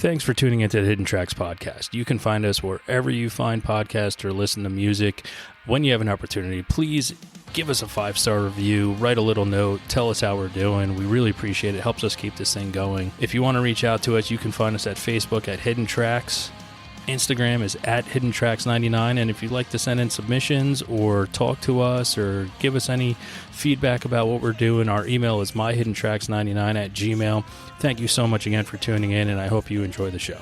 Thanks for tuning into the Hidden Tracks podcast. You can find us wherever you find podcasts or listen to music. When you have an opportunity, please give us a 5-star review, write a little note, tell us how we're doing. We really appreciate it. It helps us keep this thing going. If you want to reach out to us, you can find us at Facebook at Hidden Tracks. Instagram is at HiddenTracks99, and if you'd like to send in submissions or talk to us or give us any feedback about what we're doing, our email is myhiddentracks99@gmail.com. Thank you so much again for tuning in, and I hope you enjoy the show.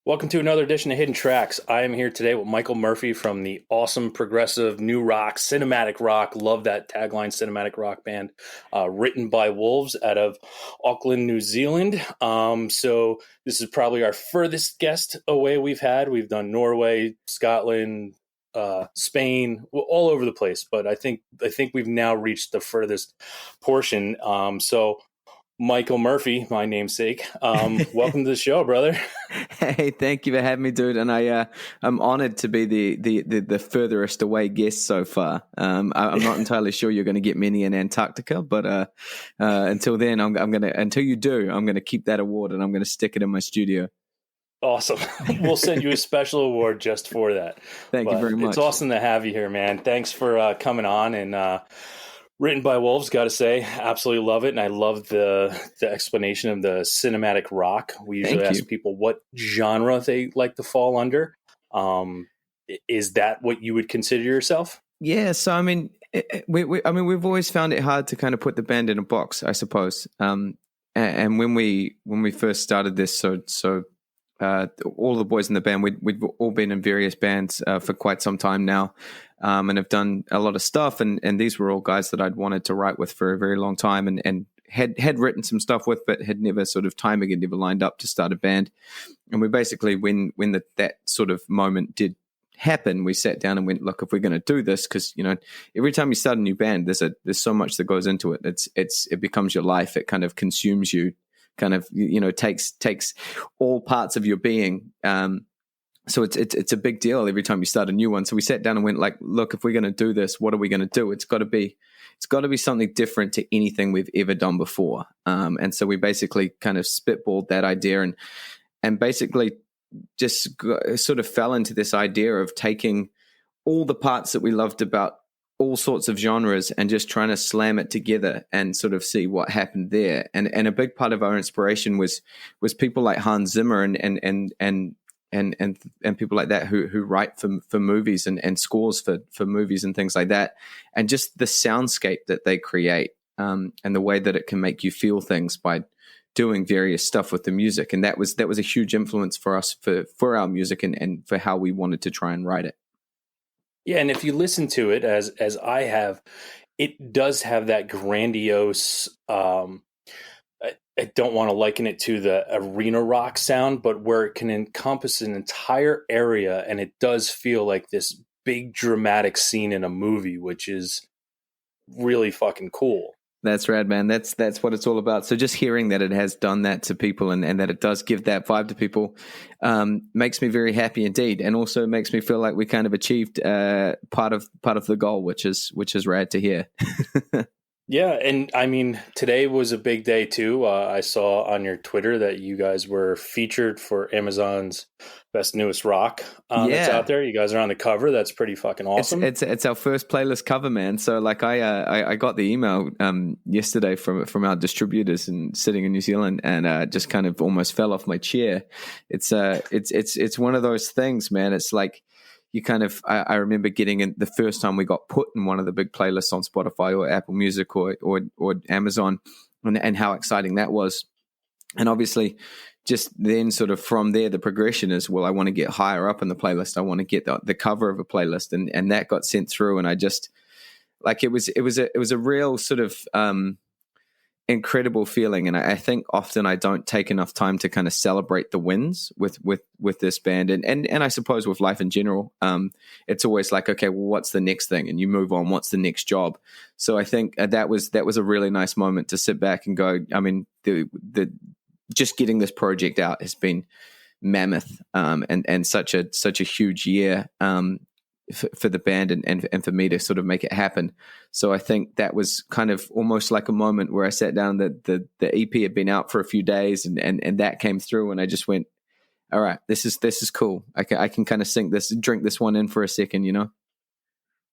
Welcome to another edition of Hidden Tracks. I am here today with Michael Murphy from the awesome progressive new rock, cinematic rock. Love that tagline, cinematic rock band, written by Wolves out of Auckland, New Zealand. So this is probably our furthest guest away we've had. We've done Norway, Scotland, Spain, all over the place. But I think we've now reached the furthest portion. So Michael Murphy, my namesake. Welcome to the show, brother. Hey, thank you for having me, dude. And I'm honored to be the furthest away guest so far. I'm not entirely sure you're going to get many in Antarctica, but until then, until you do, I'm gonna keep that award and I'm gonna stick it in my studio. Awesome. We'll send you a special award just for that. Thank you very much. It's awesome to have you here, man. Thanks for coming on and. Written by Wolves, got to say, absolutely love it. And I love the explanation of the cinematic rock. We usually ask people what genre they like to fall under. Is that what you would consider yourself? Yeah. So, I mean, we've always found it hard to kind of put the band in a box, I suppose. And when we first started this, so all the boys in the band, we'd all been in various bands for quite some time now. And have done a lot of stuff, and these were all guys that I'd wanted to write with for a very long time, and had written some stuff with, but had never sort of timing had never lined up to start a band. And we basically, when that sort of moment did happen, we sat down and went, look, if we're going to do this, because every time you start a new band, there's so much that goes into it. It becomes your life. It kind of consumes you, kind of takes all parts of your being. So it's a big deal every time you start a new one. So we sat down and went like, look, if we're going to do this, what are we going to do? It's got to be something different to anything we've ever done before. And so we basically kind of spitballed that idea and basically just sort of fell into this idea of taking all the parts that we loved about all sorts of genres and just trying to slam it together and sort of see what happened there. And a big part of our inspiration was people like Hans Zimmer and people like that who write for movies and scores for movies and things like that, and just the soundscape that they create, and the way that it can make you feel things by doing various stuff with the music. And that was a huge influence for us for our music and for how we wanted to try and write it. Yeah, and if you listen to it as I have, it does have that grandiose. I don't want to liken it to the arena rock sound, but where it can encompass an entire area, and it does feel like this big dramatic scene in a movie, which is really fucking cool. That's rad, man. That's what it's all about. So just hearing that it has done that to people and that it does give that vibe to people makes me very happy indeed, and also makes me feel like we kind of achieved part of the goal, which is rad to hear. Yeah, and I mean, today was a big day too. I saw on your Twitter that you guys were featured for Amazon's Best Newest Rock that's out there. You guys are on the cover. That's pretty fucking awesome. It's our first playlist cover, man. So like I got the email yesterday from our distributors and sitting in New Zealand, and just kind of almost fell off my chair. It's one of those things, man. It's like, you kind of, I remember getting in the first time we got put in one of the big playlists on Spotify or Apple Music or Amazon, and how exciting that was. And obviously just then sort of from there, the progression is, well, I want to get higher up in the playlist. I want to get the cover of a playlist, and that got sent through. And I just like, it was a real sort of, incredible feeling, and I think often I don't take enough time to kind of celebrate the wins with this band, and I suppose with life in general. It's always like, okay, well, what's the next thing, and you move on. What's the next job? So I think that was a really nice moment to sit back and go. I mean, the just getting this project out has been mammoth, and such a huge year. For the band and for me to sort of make it happen. So I think that was kind of almost like a moment where I sat down, the EP had been out for a few days and that came through, and I just went, all right, this is cool. I can kind of drink this one in for a second, you know?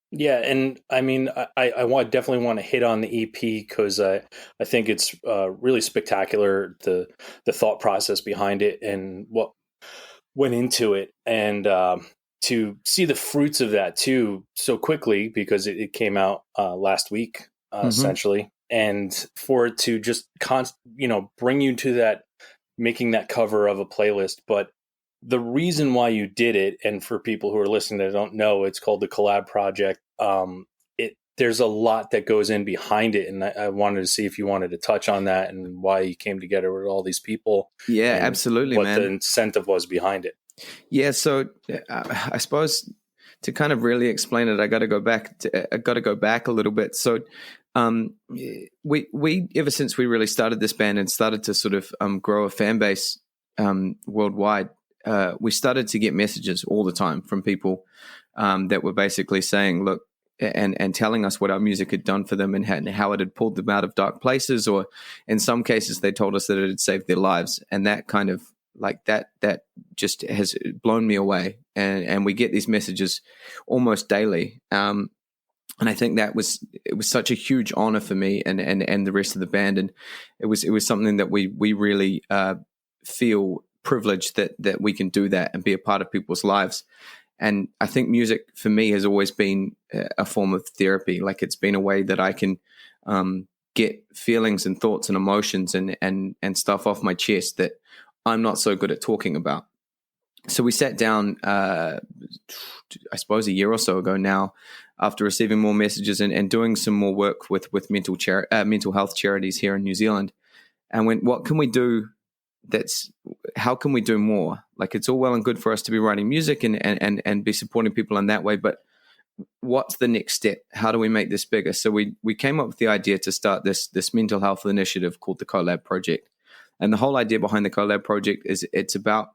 Yeah. And I mean, I definitely want to hit on the EP because I think it's really spectacular, the thought process behind it and what went into it. And, to see the fruits of that too so quickly, because it came out last week, essentially, and for it to just bring you to that, making that cover of a playlist. But the reason why you did it, and for people who are listening that don't know, it's called the COLLAB project. There's a lot that goes in behind it, and I wanted to see if you wanted to touch on that and why you came together with all these people. Yeah, absolutely, what man. the incentive was behind it. Yeah, so I suppose to kind of really explain it, I got to go back a little bit. So we ever since we really started this band and started to sort of grow a fan base worldwide, we started to get messages all the time from people that were basically saying, look, and telling us what our music had done for them and how it had pulled them out of dark places, or in some cases they told us that it had saved their lives. And that kind of like that just has blown me away. And we get these messages almost daily. And I think it was such a huge honor for me and the rest of the band. And it was something that we really feel privileged that we can do that and be a part of people's lives. And I think music for me has always been a form of therapy. Like, it's been a way that I can get feelings and thoughts and emotions and stuff off my chest that I'm not so good at talking about. So we sat down, I suppose a year or so ago now, after receiving more messages and doing some more work with mental health charities here in New Zealand, and went, what can we do? How can we do more? Like, it's all well and good for us to be writing music and be supporting people in that way, but what's the next step? How do we make this bigger? So we came up with the idea to start this mental health initiative called the COLLAB project. And the whole idea behind the COLLAB project is it's about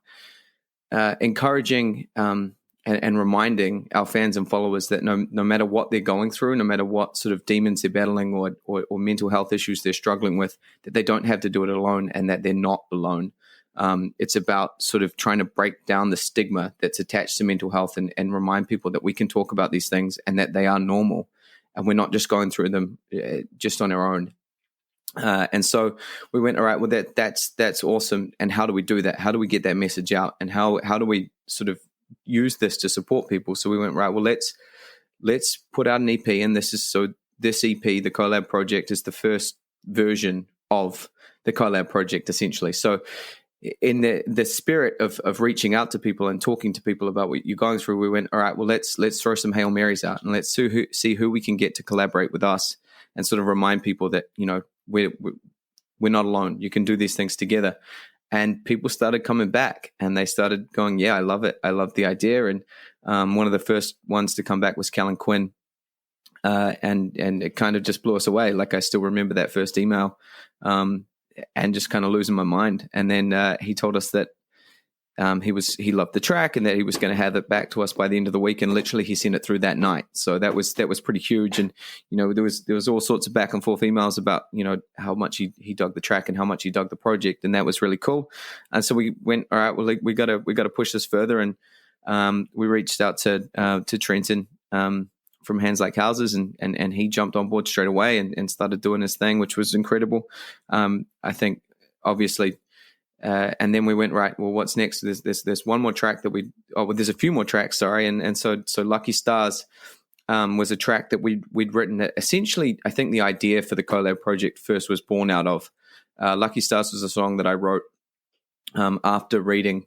encouraging and reminding our fans and followers that no matter what they're going through, no matter what sort of demons they're battling or mental health issues they're struggling with, that they don't have to do it alone and that they're not alone. It's about sort of trying to break down the stigma that's attached to mental health and remind people that we can talk about these things and that they are normal and we're not just going through them just on our own. And so we went, all right, well, that's awesome. And how do we do that? How do we get that message out? And how do we sort of use this to support people? So we went, right, well, let's put out an EP. And this EP, the COLLAB project, is the first version of the COLLAB project, essentially. So in the spirit of reaching out to people and talking to people about what you're going through, we went, all right, well, let's throw some Hail Marys out and let's see who we can get to collaborate with us and sort of remind people that, you know, we're not alone. You can do these things together. And people started coming back and they started going, yeah, I love it. I love the idea. And one of the first ones to come back was Callan Quinn. And it kind of just blew us away. Like, I still remember that first email and just kind of losing my mind. And then he told us that he loved the track and that he was going to have it back to us by the end of the week. And literally he sent it through that night. So that was pretty huge. And, you know, there was all sorts of back and forth emails about, you know, how much he dug the track and how much he dug the project. And that was really cool. And so we went, all right, well, we got to push this further. And we reached out to Trenton from Hands Like Houses and he jumped on board straight away and started doing his thing, which was incredible. I think obviously, and then we went, right, well, what's next? There's one more track that there's a few more tracks, sorry. And so Lucky Stars was a track that we'd written that essentially, I think the idea for the COLLAB project first was born out of. Lucky Stars was a song that I wrote after reading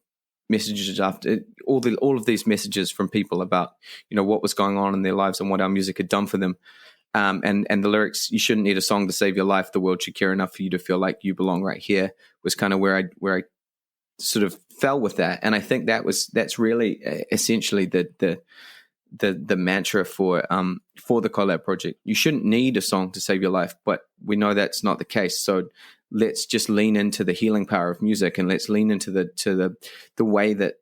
messages, after all of these messages from people about, you know, what was going on in their lives and what our music had done for them. And the lyrics, you shouldn't need a song to save your life. The world should care enough for you to feel like you belong right here, was kind of where I sort of fell with that. And I think that's really essentially the mantra for the COLLAB project. You shouldn't need a song to save your life, but we know that's not the case. So let's just lean into the healing power of music, and let's lean into the way that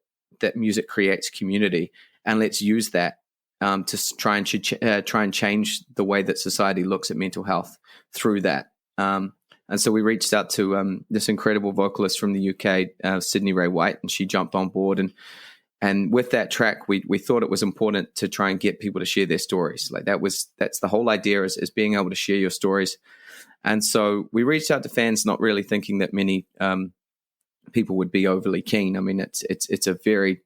music creates community, and let's use that to try and change the way that society looks at mental health through that. And so we reached out to this incredible vocalist from the UK, Sydney Ray White, and she jumped on board. And with that track, we thought it was important to try and get people to share their stories. Like that's the whole idea, is being able to share your stories. And so we reached out to fans, not really thinking that many people would be overly keen. I mean, it's a very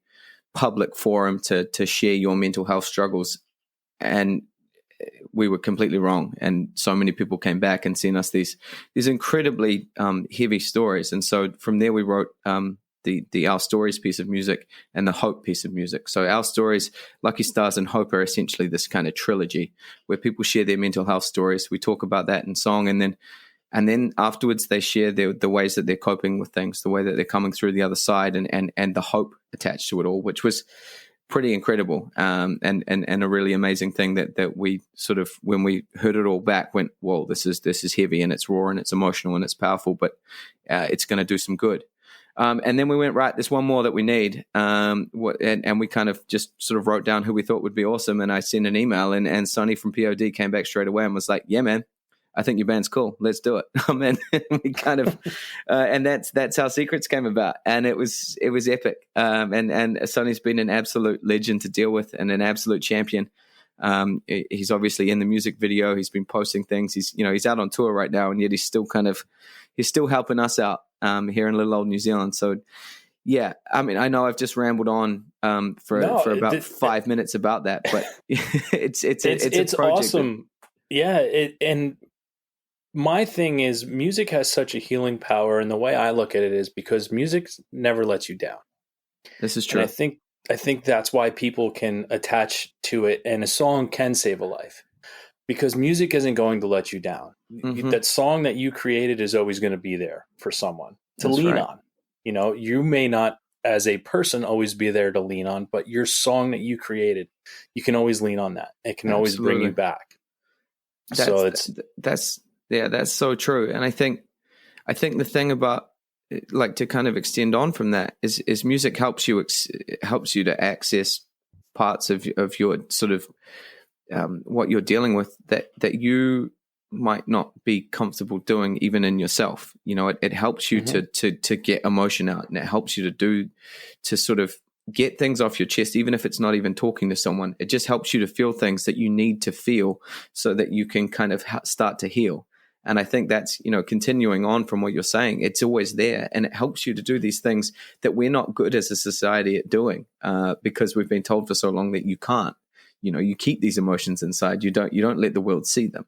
public forum to share your mental health struggles, and we were completely wrong. And so many people came back and sent us these incredibly heavy stories. And so from there, we wrote the Our Stories piece of music and the Hope piece of music. So Our Stories, Lucky Stars, and Hope are essentially this kind of trilogy where people share their mental health stories. We talk about that in song, and then afterwards they share the ways that they're coping with things, the way that they're coming through the other side, and the hope attached to it all, which was pretty incredible, and a really amazing thing that we sort of, when we heard it all back, went, whoa, this is heavy, and it's raw, and it's emotional, and it's powerful, but it's going to do some good. And then we went, right, there's one more that we need. And we kind of just sort of wrote down who we thought would be awesome. And I sent an email, and Sonny from POD came back straight away and was like, yeah, man, I think your band's cool. Let's do it. And we kind of, and that's how Secrets came about. And it was epic. And Sonny's been an absolute legend to deal with, and an absolute champion. He's obviously in the music video. He's been posting things. He's out on tour right now, and yet he's still helping us out here in little old New Zealand. So yeah, I mean, I know I've just rambled on for about 5 minutes about that, but it's awesome. Yeah, and my thing is, music has such a healing power, and the way I look at it is because music never lets you down. This is true. And I think that's why people can attach to it, and a song can save a life, because music isn't going to let you down. Mm-hmm. That song that you created is always going to be there for someone to lean on. You may not, as a person, always be there to lean on, but your song that you created, you can always lean on that. It can always bring you back. That's so true. And I think the thing about, like, to kind of extend on from that is music helps you to access parts of your sort of what you're dealing with that you might not be comfortable doing even in yourself. It helps you mm-hmm. to get emotion out, and it helps you to sort of get things off your chest, even if it's not even talking to someone. It just helps you to feel things that you need to feel so that you can kind of start to heal. And I think that's, continuing on from what you're saying, it's always there, and it helps you to do these things that we're not good as a society at doing, because we've been told for so long that you can't. You keep these emotions inside. You don't let the world see them.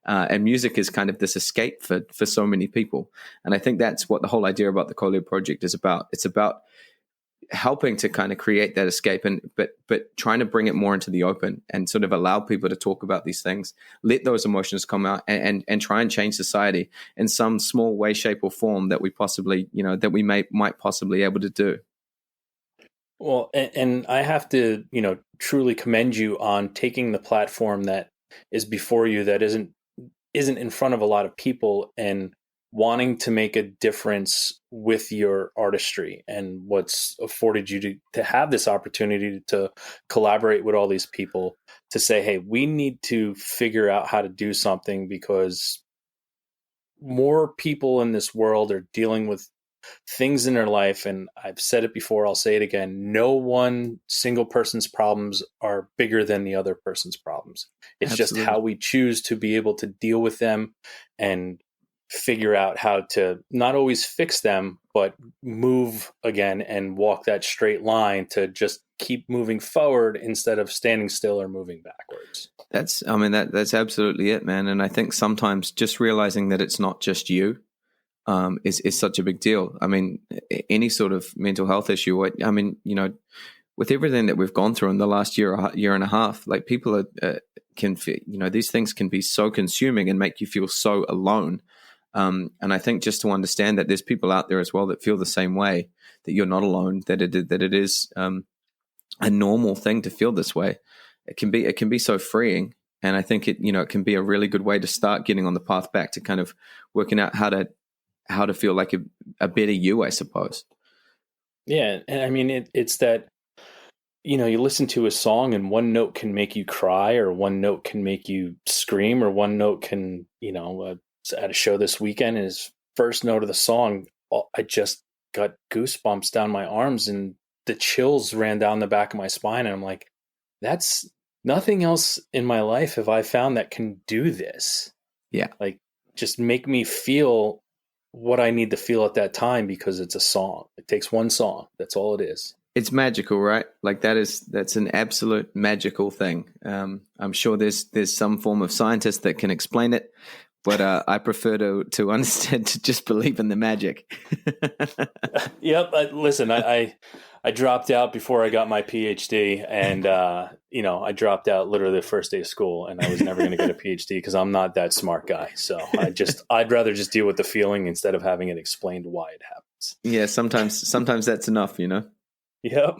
And music is kind of this escape for so many people. And I think that's what the whole idea about the COLLAB project is about. It's about helping to kind of create that escape, but trying to bring it more into the open and sort of allow people to talk about these things, let those emotions come out, and try and change society in some small way, shape, or form that we possibly, that we might possibly able to do. Well, and I have to, truly commend you on taking the platform that is before you, that isn't in front of a lot of people, and wanting to make a difference with your artistry, and what's afforded you to have this opportunity to collaborate with all these people to say, hey, we need to figure out how to do something, because more people in this world are dealing with things in their life. And I've said it before, I'll say it again. No one single person's problems are bigger than the other person's problems. It's Absolutely. Just how we choose to be able to deal with them and figure out how to not always fix them, but move again and walk that straight line to just keep moving forward instead of standing still or moving backwards. That's absolutely it, man. And I think sometimes just realizing that it's not just you is such a big deal. I mean, any sort of mental health issue. I mean, with everything that we've gone through in the last year and a half, like people these things can be so consuming and make you feel so alone. And I think just to understand that there's people out there as well that feel the same way, that you're not alone, that it is a normal thing to feel this way. It can be so freeing. And I think it can be a really good way to start getting on the path back to kind of working out how to feel like a better you, I suppose. Yeah. And I mean, it's that, you listen to a song and one note can make you cry, or one note can make you scream, or one note can, at a show this weekend, his first note of the song, I just got goosebumps down my arms and the chills ran down the back of my spine. And I'm like, that's nothing else in my life have I found that can do this. Yeah. Like, just make me feel what I need to feel at that time, because it's a song. It takes one song. That's all it is. It's magical, right? Like that's an absolute magical thing. I'm sure there's some form of scientist that can explain it, but I prefer to understand, to just believe in the magic. Yep. Listen, I dropped out before I got my PhD, and I dropped out literally the first day of school, and I was never going to get a PhD because I'm not that smart guy. So I'd rather just deal with the feeling instead of having it explained why it happens. Yeah, sometimes that's enough, Yep.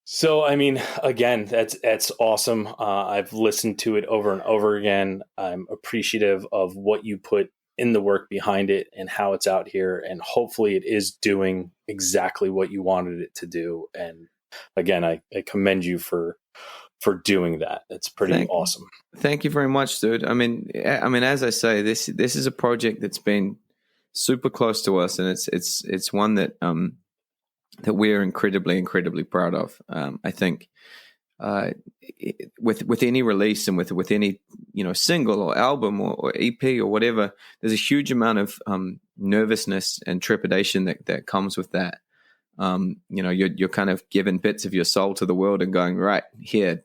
So, I mean, again, that's awesome. I've listened to it over and over again. I'm appreciative of what you put in the work behind it and how it's out here. And hopefully it is doing exactly what you wanted it to do. And again, I commend you for doing that. That's pretty awesome. Thank you very much, dude. I mean, as I say, this is a project that's been super close to us, and it's one that that we're incredibly, incredibly proud of. I think with any release and with any single or album or EP or whatever, there's a huge amount of nervousness and trepidation that comes with that. You're kind of giving bits of your soul to the world and going, right here,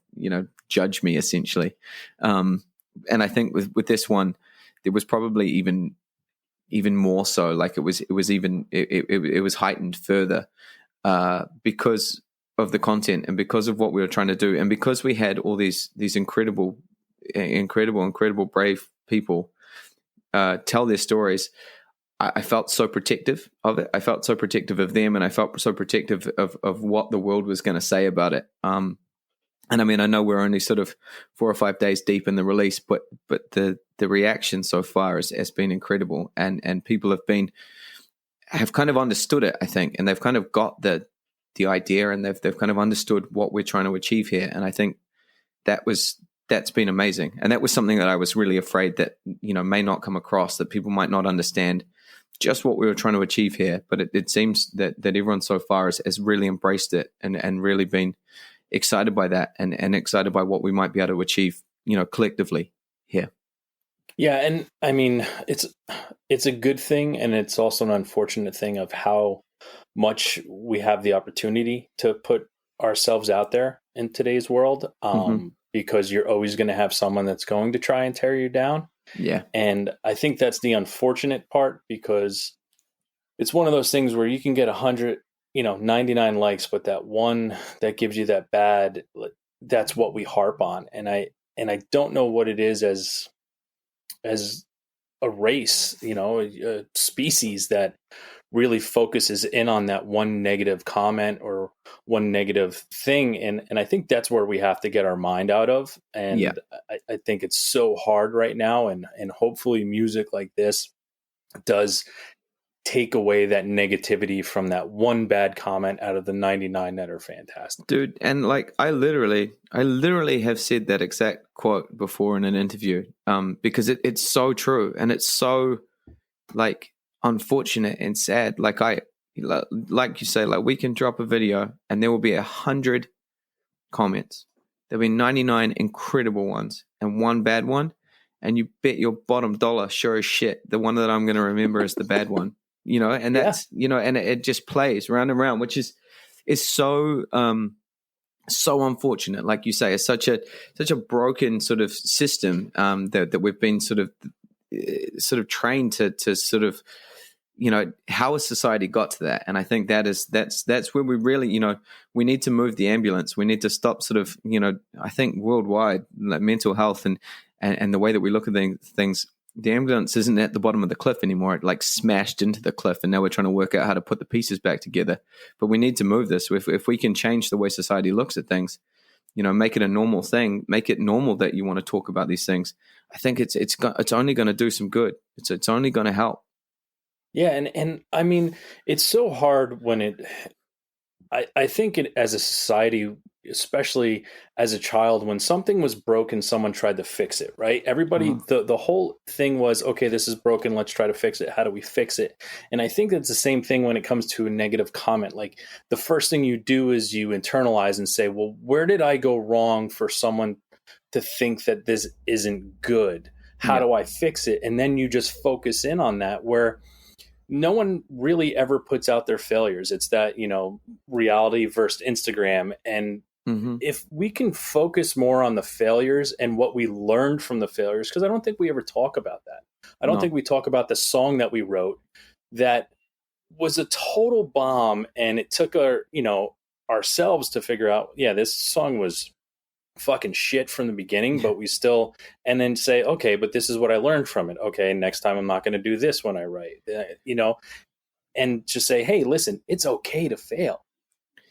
judge me, essentially. And I think with this one, there was probably even more so. Like it was heightened further. Because of the content and because of what we were trying to do, and because we had all these incredible brave people tell their stories, I felt so protective of it. I felt so protective of them, and I felt so protective of what the world was going to say about it. And I mean, I know we're only sort of 4 or 5 days deep in the release, but the reaction so far has been incredible, and people have kind of understood it, I think, and they've kind of got the idea, and they've kind of understood what we're trying to achieve here. And I think that's been amazing. And that was something that I was really afraid that, may not come across, that people might not understand just what we were trying to achieve here. But it seems that everyone so far has really embraced it and really been excited by that and excited by what we might be able to achieve, collectively here. Yeah. And I mean, it's a good thing, and it's also an unfortunate thing of how much we have the opportunity to put ourselves out there in today's world, because you're always going to have someone that's going to try and tear you down. Yeah. And I think that's the unfortunate part, because it's one of those things where you can get 100, 99 likes, but that one that gives you that bad, that's what we harp on. And I don't know what it is as a race, a species that really focuses in on that one negative comment or one negative thing. And I think that's where we have to get our mind out of. And yeah. I think it's so hard right now. And hopefully music like this does take away that negativity from that one bad comment out of the 99 that are fantastic. Dude, and like I literally have said that exact quote before in an interview, because it's so true, and it's so like unfortunate and sad. Like you say, like we can drop a video and there will be 100 comments. There'll be 99 incredible ones and one bad one, and you bet your bottom dollar, sure as shit, the one that I'm going to remember is the bad one. And that's, and it just plays round and round, which is so, so unfortunate. Like you say, it's such a broken sort of system, that we've been sort of trained to sort of, how has society got to that? And I think that's where we really, we need to move the ambulance. We need to stop sort of, I think worldwide, like mental health and the way that we look at things, the ambulance isn't at the bottom of the cliff anymore. It like smashed into the cliff, and now we're trying to work out how to put the pieces back together. But we need to move this. If we can change the way society looks at things, make it a normal thing, make it normal that you want to talk about these things, I think it's only going to do some good. It's only going to help. Yeah, and I mean, it's so hard when I think as a society, especially as a child, when something was broken, someone tried to fix it, right? Everybody, the whole thing was, okay, this is broken, let's try to fix it. How do we fix it? And I think that's the same thing when it comes to a negative comment. Like, the first thing you do is you internalize and say, well, where did I go wrong for someone to think that this isn't good? How do I fix it? And then you just focus in on that, where no one really ever puts out their failures. It's that, reality versus Instagram. And if we can focus more on the failures and what we learned from the failures, because I don't think we ever talk about that. I don't think we talk about the song that we wrote that was a total bomb. And it took ourselves to figure out, this song was fucking shit from the beginning, but we still, and then say, okay, but this is what I learned from it. Okay, next time I'm not going to do this when I write, and just say, hey, listen, it's okay to fail.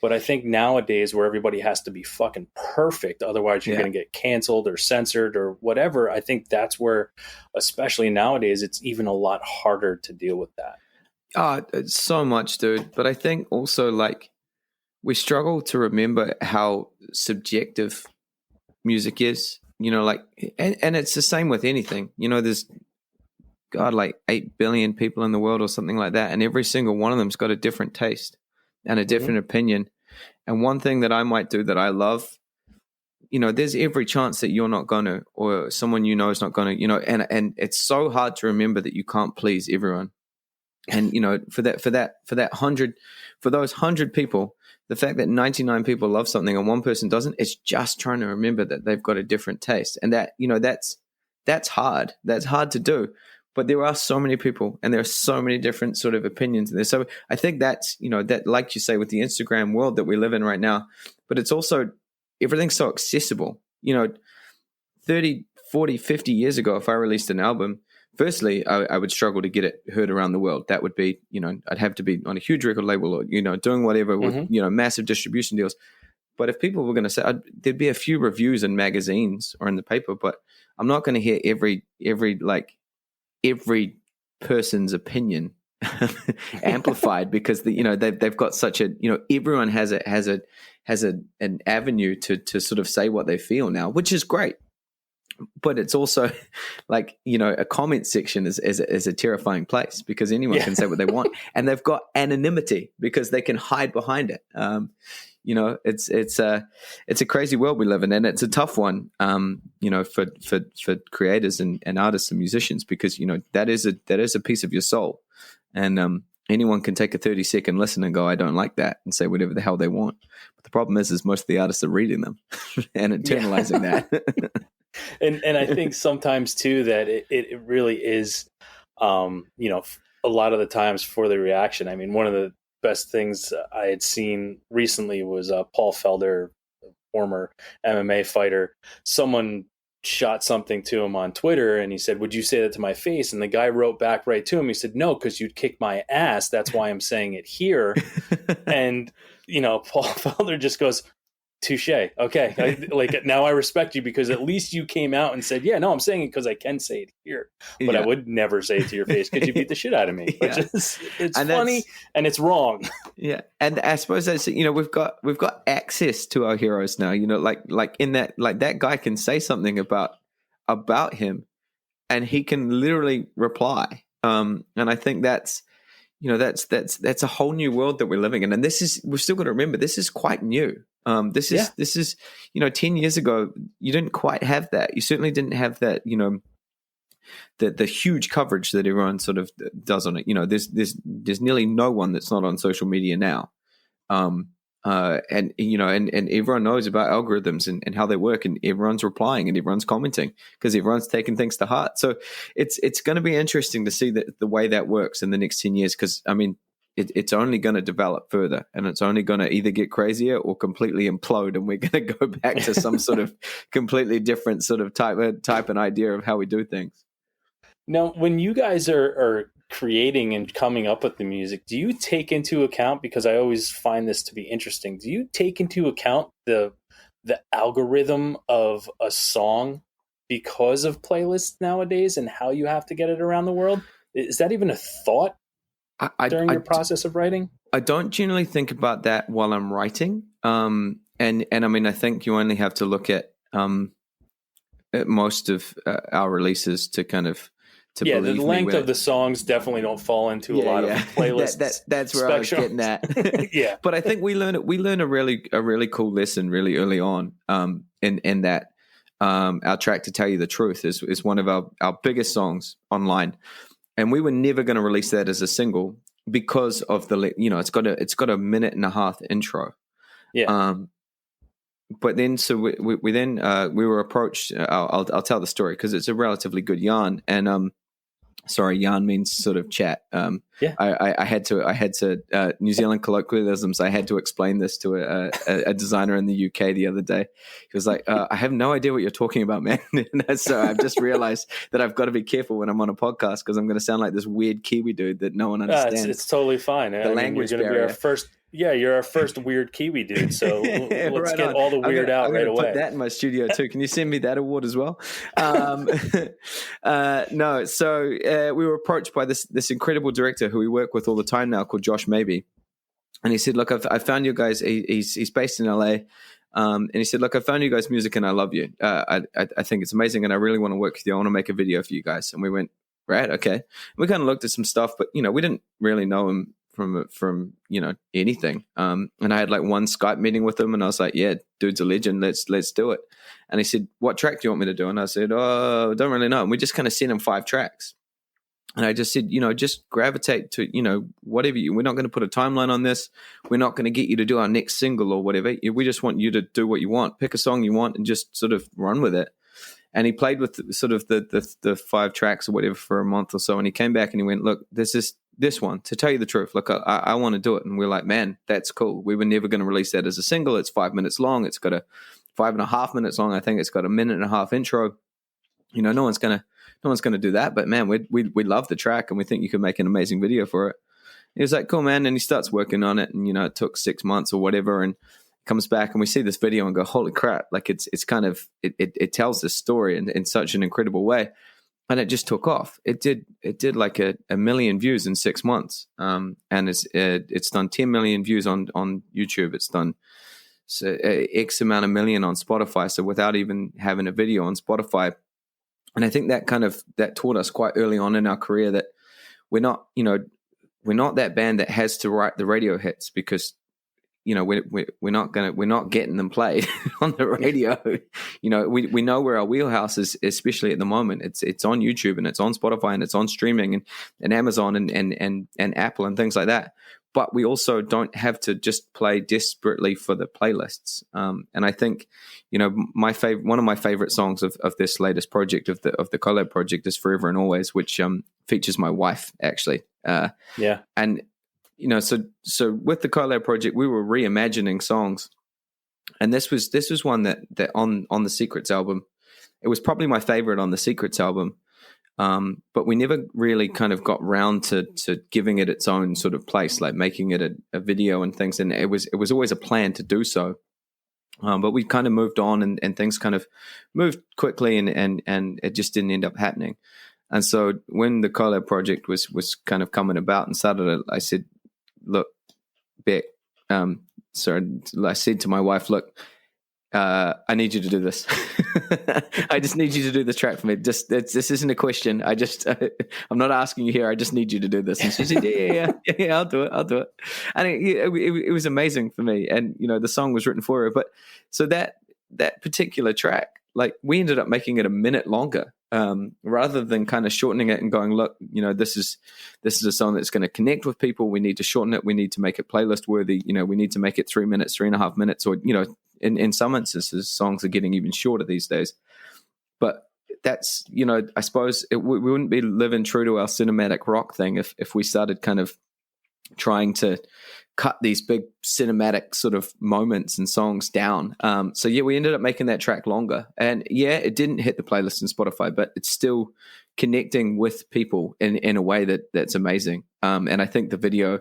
But I think nowadays, where everybody has to be fucking perfect, otherwise you're going to get canceled or censored or whatever, I think that's where, especially nowadays, it's even a lot harder to deal with that. It's so much, dude. But I think also, like, we struggle to remember how subjective music is, and it's the same with anything. There's like 8 billion people in the world or something like that, and every single one of them's got a different taste and a different opinion. And one thing that I might do that I love, there's every chance that you're not gonna, or someone is not gonna, and it's so hard to remember that you can't please everyone. And for those 100 people, the fact that 99 people love something and one person doesn't, it's just trying to remember that they've got a different taste. And that, that's hard. That's hard to do. But there are so many people, and there are so many different sort of opinions in there. So I think that's, that, like you say, with the Instagram world that we live in right now, but it's also, everything's so accessible. 30, 40, 50 years ago, if I released an album, firstly, I would struggle to get it heard around the world. That would be, I'd have to be on a huge record label or, doing whatever with, massive distribution deals. But if people were going to say, there'd be a few reviews in magazines or in the paper, but I'm not going to hear every person's opinion amplified because they've got such a, everyone has an avenue to sort of say what they feel now, which is great. But it's also like, a comment section is a terrifying place because anyone can say what they want, and they've got anonymity because they can hide behind it. It's a crazy world we live in, and it's a tough one, for creators and artists and musicians, because, that is a piece of your soul. And, anyone can take a 30-second listen and go, I don't like that, and say whatever the hell they want. But the problem is most of the artists are reading them and internalizing that. And I think sometimes too that it really is, a lot of the times for the reaction. I mean, one of the best things I had seen recently was Paul Felder, former MMA fighter. Someone shot something to him on Twitter, and he said, "Would you say that to my face?" And the guy wrote back right to him. He said, "No, because you'd kick my ass. That's why I'm saying it here." And Paul Felder just goes, touche. Okay. Now I respect you because at least you came out and said, yeah, no, I'm saying it because I can say it here, but I would never say it to your face because you beat the shit out of me. Which is, it's funny and it's wrong. Yeah. And I suppose that's, we've got access to our heroes now, like in that, like that guy can say something about him and he can literally reply. And I think that's a whole new world that we're living in. And we've still got to remember, this is quite new. This is 10 years ago, you didn't quite have that. You certainly didn't have that, the huge coverage that everyone sort of does on it. There's nearly no one that's not on social media now. And everyone knows about algorithms and how they work, and everyone's replying and everyone's commenting because everyone's taking things to heart. So it's going to be interesting to see the way that works in the next 10 years, because I mean, it's only going to develop further, and it's only going to either get crazier or completely implode, and we're going to go back to some sort of completely different sort of type and idea of how we do things. Now, when you guys are creating and coming up with the music, do you take into account, because I always find this to be interesting, do you take into account the algorithm of a song because of playlists nowadays and how you have to get it around the world? Is that even a thought during your process of writing? I don't generally think about that while I'm writing. And I mean, I think you only have to look at most of our releases to kind of the length of the songs definitely don't fall into a lot of playlists. That's where I was getting at. Yeah, but I think we learn a really cool lesson really early on. In that our track "To Tell You the Truth" is one of our biggest songs online, and we were never going to release that as a single because of it's got a minute and a half intro. Yeah. But then, so we were approached. I'll tell the story because it's a relatively good yarn. And sorry, yarn means sort of chat. I had to New Zealand colloquialisms. I had to explain this to a designer in the UK the other day. He was like, "I have no idea what you're talking about, man." So I've just realized that I've got to be careful when I'm on a podcast because I'm going to sound like this weird Kiwi dude that no one understands. It's totally fine. The language you're going to be our first. Yeah, you're our first weird Kiwi dude, so let's get all the weird out right away. Put that in my studio too. Can you send me that award as well? No, so we were approached by this incredible director who we work with all the time now called Josh Maybe. And he said, "Look, I found you guys." He's based in LA, and he said, "Look, I found you guys music, and I love you. I think it's amazing, and I really want to work with you. I want to make a video for you guys." And we went, "Right, okay." And we kind of looked at some stuff, but we didn't really know him from anything. And I had like one Skype meeting with him, and I was like, "Yeah, dude's a legend. Let's do it." And he said, "What track do you want me to do?" And I said, "Oh, I don't really know." And we just kind of sent him 5 tracks. And I just said, just gravitate to, whatever we're not going to put a timeline on this. We're not going to get you to do our next single or whatever. We just want you to do what you want. Pick a song you want and just sort of run with it. And he played with sort of the 5 tracks or whatever for a month or so. And he came back and he went, "Look, this is this one. To tell you the truth, look, I want to do it." And we're like, "Man, that's cool. We were never going to release that as a single. It's 5 minutes long. It's got a 5.5 minutes long. I think it's got a minute and a half intro. No one's gonna do that. But man, we love the track and we think you could make an amazing video for it." He was like, "Cool, man." And he starts working on it, and it took 6 months or whatever, and comes back and we see this video and go, "Holy crap!" Like it's kind of it tells this story in such an incredible way, and it just took off. It did like a million views in 6 months, and it's done 10 million views on YouTube. It's done X amount of million on Spotify. So without even having a video on Spotify. And I think that taught us quite early on in our career that we're not that band that has to write the radio hits because, we're not getting them played on the radio. We know where our wheelhouse is, especially at the moment. It's on YouTube and it's on Spotify and it's on streaming and Amazon and Apple and things like that. But we also don't have to just play desperately for the playlists. And I think, one of my favorite songs of this latest project of the COLLAB project is "Forever and Always," which features my wife actually. Yeah. And so with the COLLAB project, we were reimagining songs, and this was one that on the Secrets album. It was probably my favorite on the Secrets album. But we never really kind of got round to giving it its own sort of place, like making it a video and things. And it was always a plan to do so. But we kind of moved on and things kind of moved quickly and it just didn't end up happening. And so when the COLLAB project was kind of coming about and started, I said, "Look, Beck," so I said to my wife, "Look, I need you to do this. I just need you to do this track for me. This isn't a question. I'm not asking you here. I just need you to do this." And she said, yeah, I'll do it. And it was amazing for me. And, the song was written for her. But so that particular track, like we ended up making it a minute longer, rather than kind of shortening it and going, look, this is a song that's going to connect with people. We need to shorten it. We need to make it playlist worthy. We need to make it 3 minutes, 3.5 minutes, or in some instances, songs are getting even shorter these days. But that's, I suppose we wouldn't be living true to our cinematic rock thing if we started kind of trying to cut these big cinematic sort of moments and songs down. So yeah, we ended up making that track longer, and yeah, it didn't hit the playlist in Spotify, but it's still connecting with people in a way that's amazing. And I think the video,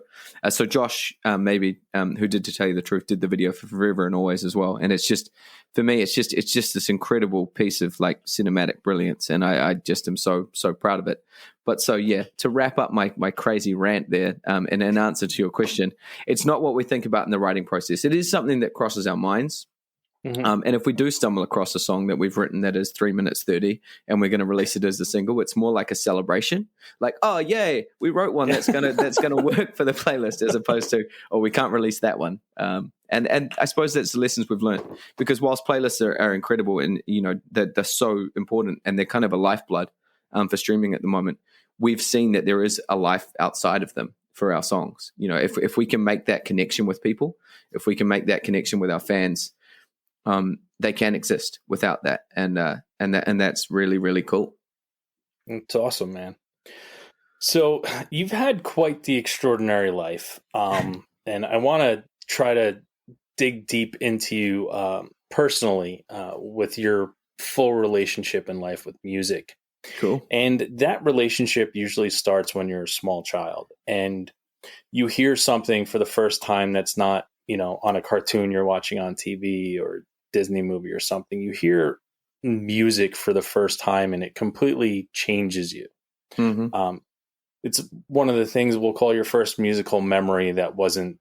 so Josh, who did To Tell You the Truth, did the video for Forever and Always as well. And it's just, for me, it's just this incredible piece of like cinematic brilliance. And I just am so proud of it. But so, yeah, to wrap up my crazy rant there, in an answer to your question, it's not what we think about in the writing process. It is something that crosses our minds. Mm-hmm. And if we do stumble across a song that we've written that is 3 minutes 30 and we're going to release it as a single, it's more like a celebration. Like, oh, yay, we wrote one that's gonna work for the playlist, as opposed to, oh, we can't release that one. And I suppose that's the lessons we've learned, because whilst playlists are incredible and, they're so important and they're kind of a lifeblood for streaming at the moment, we've seen that there is a life outside of them for our songs. If we can make that connection with people, if we can make that connection with our fans, they can exist without that, and that's really, really cool. It's awesome, man. So you've had quite the extraordinary life, and I want to try to dig deep into you personally with your full relationship in life with music. Cool. And that relationship usually starts when you're a small child, and you hear something for the first time that's not, on a cartoon you're watching on TV or Disney movie or something. You hear music for the first time and it completely changes you. Mm-hmm. It's one of the things we'll call your first musical memory that wasn't,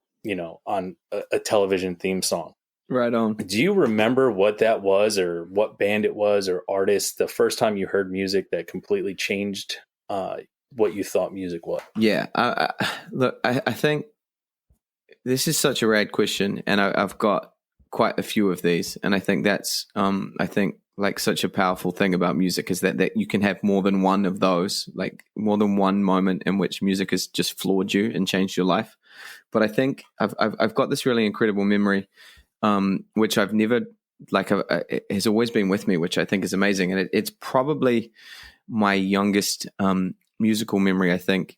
on a television theme song. Right on. Do you remember what that was, or what band it was, or artist, the first time you heard music that completely changed what you thought music was? Yeah. Look, I think this is such a rad question, and I've got quite a few of these, and I think that's like such a powerful thing about music is that you can have more than one of those, like more than one moment in which music has just floored you and changed your life. But I think I've got this really incredible memory, which I've never, it has always been with me, which I think is amazing, and it's probably my youngest musical memory. I think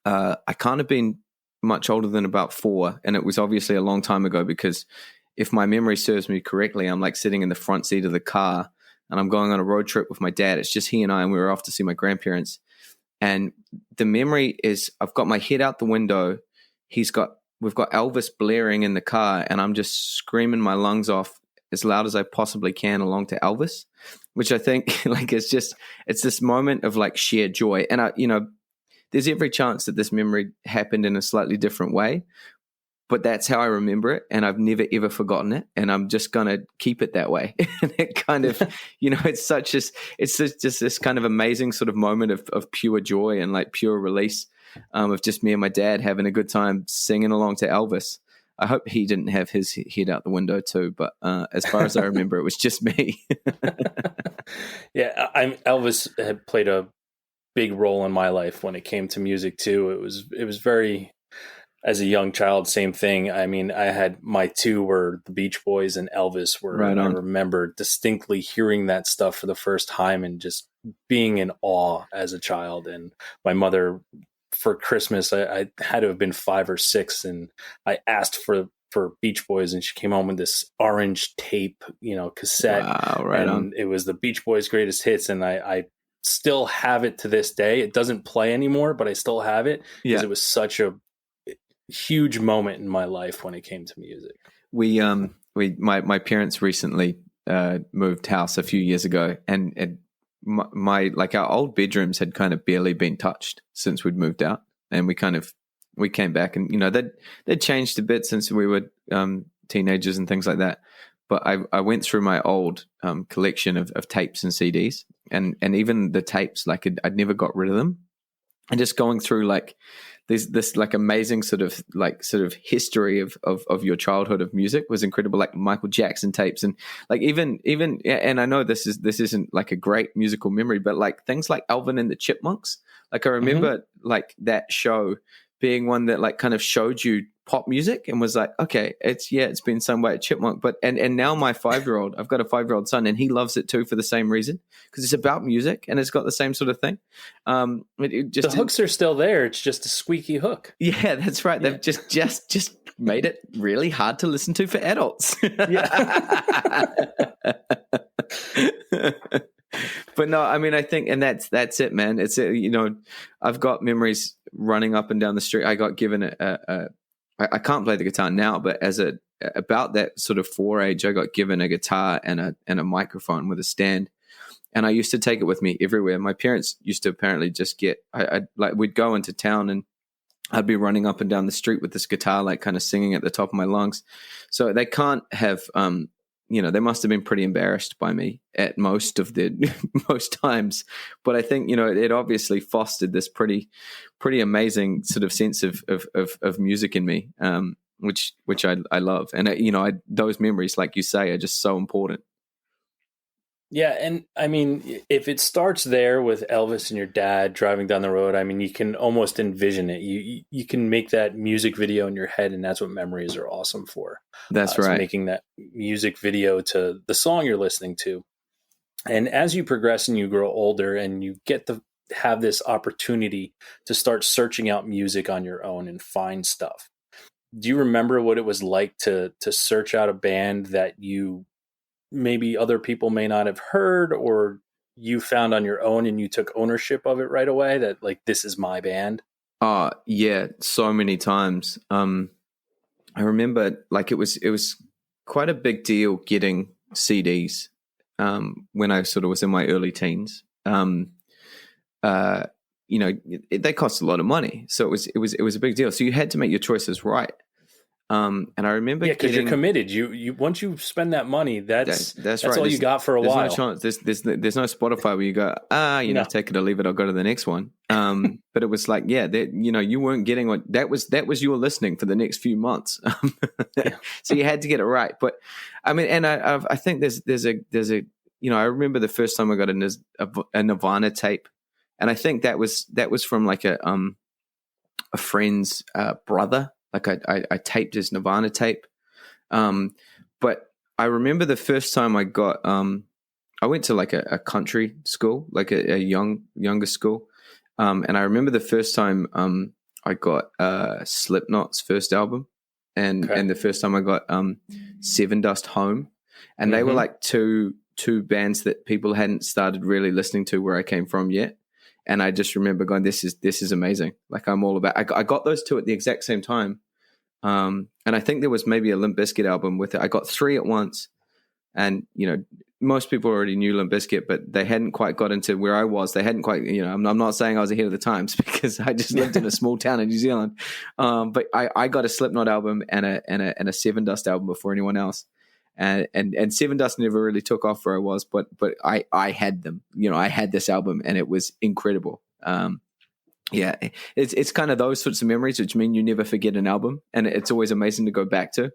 I can't have been much older than about 4, and it was obviously a long time ago, because if my memory serves me correctly, I'm like sitting in the front seat of the car and I'm going on a road trip with my dad. It's just he and I, and we were off to see my grandparents. And the memory is, I've got my head out the window. We've got Elvis blaring in the car, and I'm just screaming my lungs off as loud as I possibly can along to Elvis, which I think it's this moment of like sheer joy. And there's every chance that this memory happened in a slightly different way, but that's how I remember it, and I've never ever forgotten it, and I'm just gonna keep it that way. And it kind of, it's just this kind of amazing sort of moment of pure joy and like pure release, of just me and my dad having a good time singing along to Elvis. I hope he didn't have his head out the window too, but as far as I remember, it was just me. Yeah, Elvis had played a big role in my life when it came to music too. It was very, as a young child, same thing. I mean, I had my two were the Beach Boys and Elvis were, right on. I remember distinctly hearing that stuff for the first time and just being in awe as a child. And my mother, for Christmas, I had to have been 5 or 6, and I asked for Beach Boys, and she came home with this orange tape, cassette. Wow, right and on. It was the Beach Boys' greatest hits, and I still have it to this day. It doesn't play anymore, but I still have it because it was such a huge moment in my life when it came to music. My parents recently moved house a few years ago, and our old bedrooms had kind of barely been touched since we'd moved out, and we came back, and they'd changed a bit since we were teenagers and things like that. But I went through my old collection of tapes and CDs, and even the tapes, like I'd never got rid of them. and just going through like this like amazing sort of history of your childhood of music was incredible, like Michael Jackson tapes, and like even and I know this isn't like a great musical memory, but like things like Alvin and the Chipmunks, like I remember like that show being one that like kind of showed you pop music and was like, okay, it's been sung by a chipmunk, but and now my 5-year-old, I've got a 5-year-old son, and he loves it too for the same reason, because it's about music and it's got the same sort of thing. The hooks are still there. It's just a squeaky hook. Yeah, that's right. They've just made it really hard to listen to for adults. Yeah. But no, I mean, I think, and that's it, man. It's, I've got memories running up and down the street. I got given I can't play the guitar now, but about that sort of 4 age, I got given a guitar and a microphone with a stand, and I used to take it with me everywhere. My parents used to apparently just we'd go into town and I'd be running up and down the street with this guitar, like kind of singing at the top of my lungs. So they can't have, they must have been pretty embarrassed by me at most times. But I think, it obviously fostered this pretty amazing sort of sense of music in me, which I love. And, those memories, like you say, are just so important. Yeah, and I mean, if it starts there with Elvis and your dad driving down the road, I mean, you can almost envision it. You can make that music video in your head, and that's what memories are awesome for. That's right. Making that music video to the song you're listening to. And as you progress and you grow older and you get to have this opportunity to start searching out music on your own and find stuff, do you remember what it was like to search out a band that you maybe other people may not have heard, or you found on your own and you took ownership of it right away, that like, this is my band? Yeah, so many times. I remember like it was quite a big deal getting CDs when I sort of was in my early teens. They cost a lot of money, so it was a big deal. So you had to make your choices right. And I remember, because you're committed. You once you spend that money, that's right. All you got for a while. No chance. There's no Spotify where you go, take it or leave it. I'll go to the next one. But it was like, you weren't getting what that was your listening for the next few months. So you had to get it right. But I mean, and I think there's a I remember the first time I got a Nirvana tape, and I think that was from like a friend's brother. Like I taped his Nirvana tape. But I remember the first time I got, I went to like a country school, like a younger school. And I remember the first time I got Slipknot's first album, and the first time I got Seven Dust Home. And they were like two bands that people hadn't started really listening to where I came from yet. And I just remember going, this is amazing. Like I'm all about, I got those two at the exact same time. And I think there was maybe a Limp Bizkit album with it. I got 3 at once, and most people already knew Limp Bizkit, but they hadn't quite got into where I was. They hadn't quite, I'm not saying I was ahead of the times because I just lived in a small town in New Zealand. But I got a Slipknot album and a Seven Dust album before anyone else. And Seven Dust never really took off where I was, but I had them. I had this album and it was incredible. Yeah, it's kind of those sorts of memories which mean you never forget an album, and it's always amazing to go back to.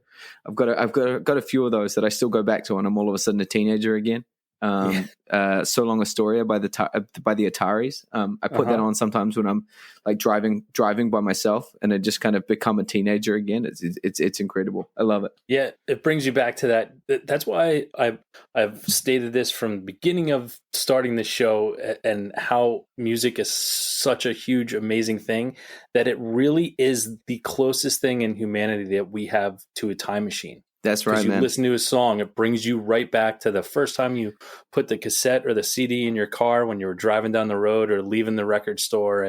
I've got a few of those that I still go back to when I'm all of a sudden a teenager again. So Long Astoria by the Ataris. I put that on sometimes when I'm like driving by myself, and I just kind of become a teenager again. It's incredible. I love it. Yeah, it brings you back to that. That's why I've stated this from the beginning of starting the show, and how music is such a huge, amazing thing, that it really is the closest thing in humanity that we have to a time machine. That's right, man. You listen to a song, it brings you right back to the first time you put the cassette or the CD in your car when you were driving down the road or leaving the record store,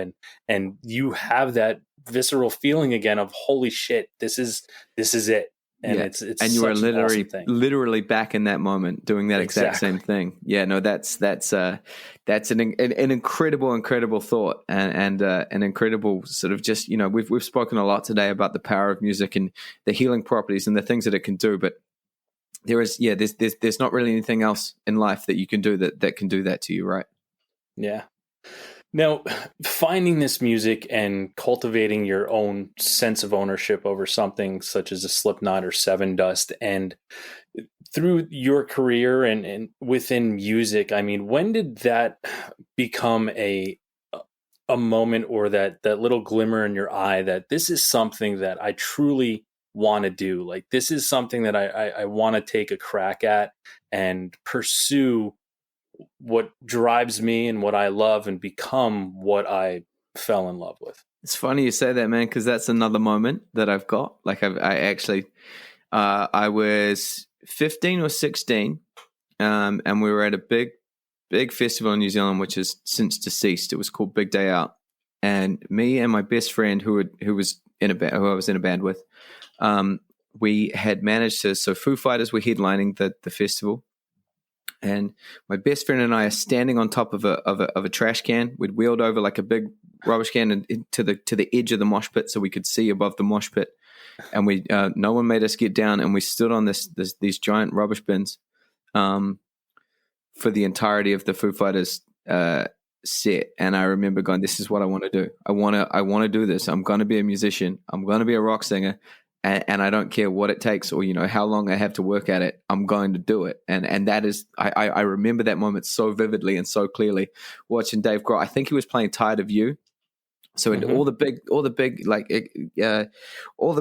and you have that visceral feeling again of holy shit, this is it. And it's and you are literally back in that moment doing that exact same thing. Yeah, no, that's an incredible thought, and an incredible sort of just, we've spoken a lot today about the power of music and the healing properties and the things that it can do, but there's not really anything else in life that you can do that can do that to you, right? Yeah. Now, finding this music and cultivating your own sense of ownership over something such as a Slipknot or Seven Dust, and through your career and within music, I mean, when did that become a moment, or that little glimmer in your eye that this is something that I truly want to do? Like, this is something that I want to take a crack at and pursue what drives me and what I love and become what I fell in love with. It's funny you say that, man, because that's another moment that I've got. Like I actually, I was 15 or 16, and we were at a big festival in New Zealand, which is since deceased. It was called Big Day Out, and me and my best friend, who was in a band, who I was in a band with, we had managed to. So Foo Fighters were headlining the festival, and my best friend and I are standing on top of a trash can. We'd wheeled over like a big rubbish can and to the edge of the mosh pit, so we could see above the mosh pit. And we no one made us get down, and we stood on these giant rubbish bins for the entirety of the Foo Fighters set. And I remember going, "This is what I want to do. I want to do this. I'm going to be a musician. I'm going to be a rock singer." And I don't care what it takes, or how long I have to work at it. I'm going to do it, and that is I remember that moment so vividly and so clearly. Watching Dave Grohl, I think he was playing "Tired of You," so all the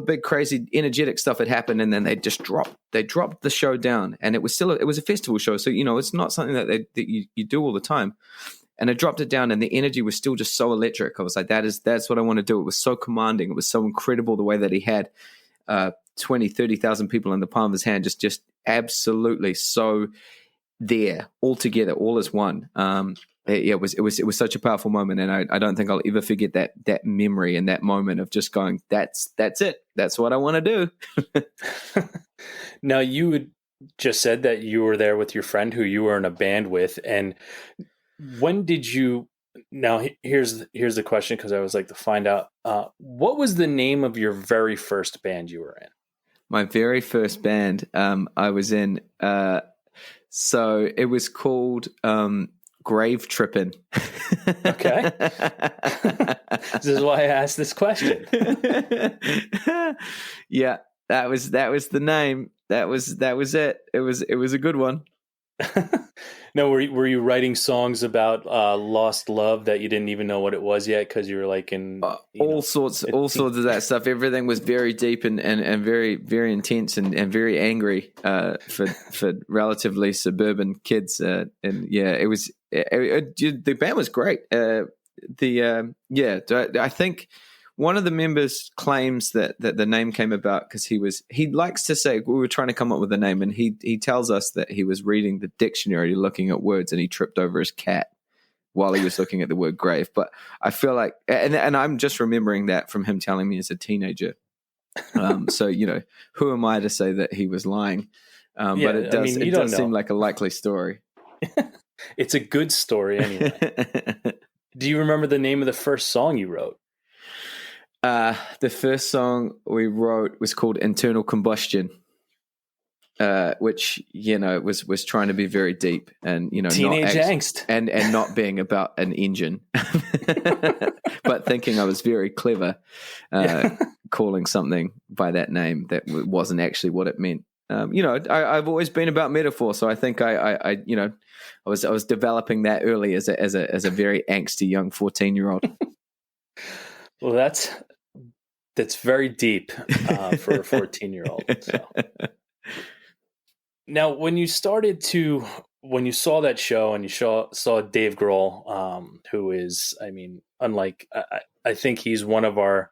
big crazy energetic stuff had happened, and then they dropped the show down, and it was a festival show, so it's not something that you do all the time. And I dropped it down, and the energy was still just so electric. I was like, that's what I want to do. It was so commanding. It was so incredible the way that he had 20, 30,000 people in the palm of his hand, just absolutely so there, all together, all as one. It was such a powerful moment, and I don't think I'll ever forget that memory and that moment of just going, that's it. That's what I want to do. Now, you had just said that you were there with your friend who you were in a band with, and when did you? Now, here's the question, because I always like to find out, what was the name of your very first band you were in? My very first band I was in, so it was called Grave Trippin'. Okay. This is why I asked this question. Yeah, that was the name. That was it. It was a good one. No, were you writing songs about lost love that you didn't even know what it was yet, because you were like in all sorts of that stuff. Everything was very deep and very, very intense and very angry for relatively suburban kids. And yeah, the band was great. I think one of the members claims that the name came about because he likes to say, we were trying to come up with a name, and he tells us that he was reading the dictionary, looking at words, and he tripped over his cat while he was looking at the word grave. But I feel like, and I'm just remembering that from him telling me as a teenager. So, who am I to say that he was lying? But it does seem like a likely story. It's a good story anyway. Do you remember the name of the first song you wrote? The first song we wrote was called Internal Combustion, which, was trying to be very deep and, teenage angst and not being about an engine, but thinking I was very clever, calling something by that name that wasn't actually what it meant. I've always been about metaphor, so I think I was developing that early as a very angsty young 14-year-old. Well, that's very deep for a 14-year-old. So. Now, when you saw that show and you saw Dave Grohl, who is, unlike, I think he's one of our,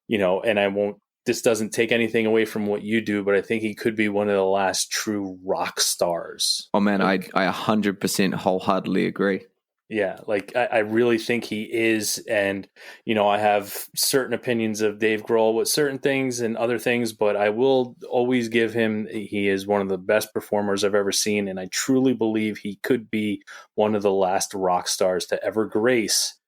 and this doesn't take anything away from what you do, but I think he could be one of the last true rock stars. Oh man, I 100% wholeheartedly agree. Yeah, I really think he is, and I have certain opinions of Dave Grohl with certain things and other things, but I will always give him, he is one of the best performers I've ever seen, and I truly believe he could be one of the last rock stars to ever grace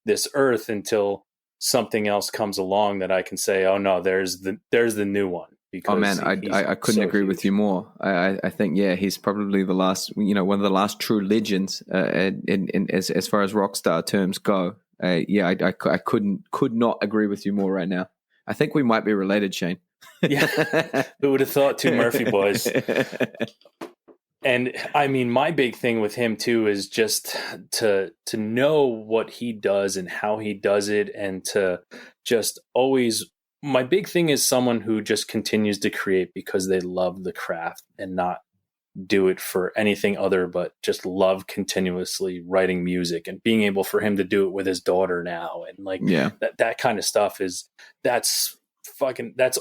this earth until something else comes along that I can say, oh no, there's the new one. Oh because man, he's I couldn't so agree with huge. you more. I think he's probably the last, one of the last true legends in as far as rock star terms go. I could not agree with you more right now. I think we might be related, Shane. Yeah, who would have thought? Two Murphy boys. And I mean, my big thing with him too is just to know what he does and how he does it, and to just always. My big thing is someone who just continues to create because they love the craft and not do it for anything other but just love continuously writing music, and being able for him to do it with his daughter now, and like that kind of stuff that's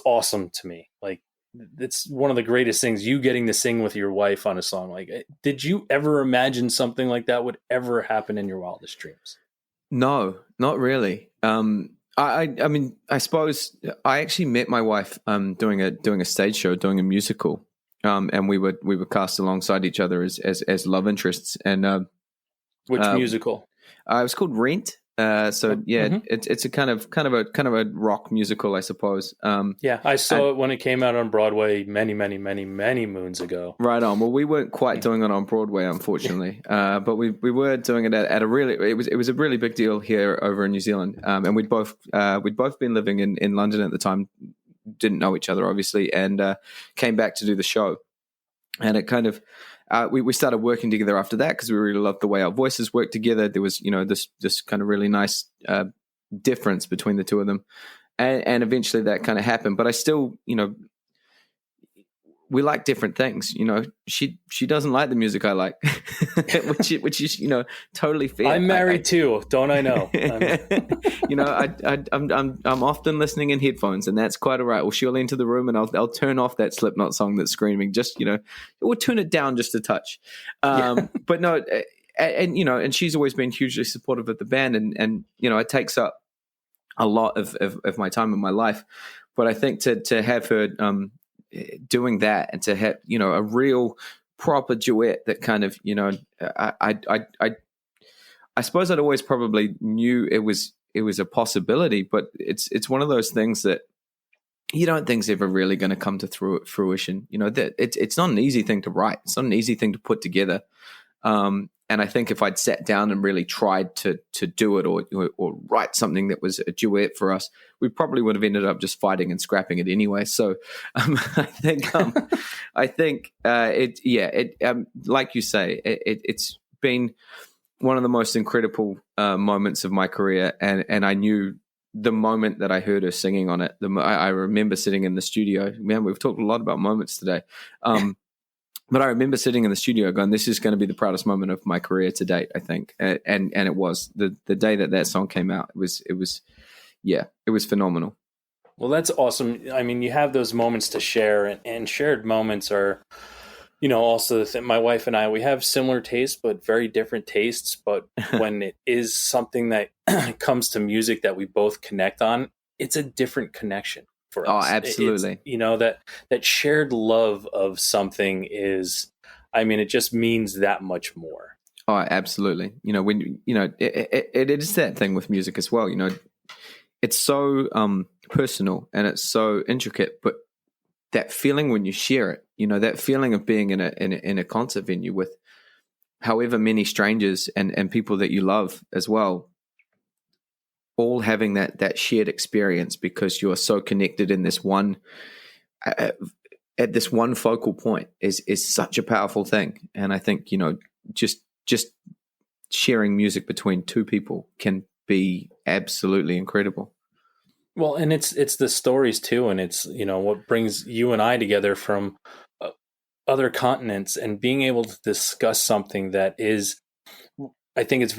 awesome to me. Like, it's one of the greatest things, you getting to sing with your wife on a song. Like, did you ever imagine something like that would ever happen in your wildest dreams? No, not really. I mean, I suppose I actually met my wife doing a stage show, doing a musical, and we were cast alongside each other as love interests. And Which musical? it was called Rent. It's a kind of a rock musical, I suppose. Yeah, I saw it when it came out on Broadway many moons ago. Right on. Well, we weren't quite doing it on Broadway, unfortunately, but we were doing it at a really, it was a really big deal here over in New Zealand, and we'd both been living in London at the time, didn't know each other obviously, and came back to do the show, and it kind of. We started working together after that because we really loved the way our voices worked together. There was, this kind of really nice difference between the two of them, and eventually that kind of happened. But I still, we like different things. She doesn't like the music I like, which is totally fair. I'm married too, don't I know? I'm often listening in headphones, and that's quite all right. Well, she'll enter the room, and I'll turn off that Slipknot song that's screaming. Just we'll turn it down just a touch. But no, and she's always been hugely supportive of the band, and it takes up a lot of my time in my life. But I think to have her doing that, and to have a real proper duet that kind of I suppose I'd always probably knew it was a possibility, but it's one of those things that you don't think's ever really going to come to fruition. That it's not an easy thing to write. It's not an easy thing to put together. And I think if I'd sat down and really tried to do it or write something that was a duet for us, we probably would have ended up just fighting and scrapping it anyway. So I think like you say, it's been one of the most incredible moments of my career, and I knew the moment that I heard her singing on it. I remember sitting in the studio. Man, we've talked a lot about moments today. But I remember sitting in the studio going, this is going to be the proudest moment of my career to date, I think. And it was. The day that song came out, it was phenomenal. Well, that's awesome. I mean, you have those moments to share, and shared moments are, also my wife and I, we have similar tastes, but very different tastes. But when it is something that comes to music that we both connect on, it's a different connection. For us. Oh, absolutely. That shared love of something is, it just means that much more. Oh, absolutely. When it is that thing with music as well. It's so personal and it's so intricate, but that feeling when you share it, that feeling of being in a concert venue with however many strangers and people that you love as well, all having that shared experience because you are so connected in this one at this one focal point is such a powerful thing. And I think just sharing music between two people can be absolutely incredible. Well, and it's the stories too, and it's what brings you and I together from other continents, and being able to discuss something that is. I think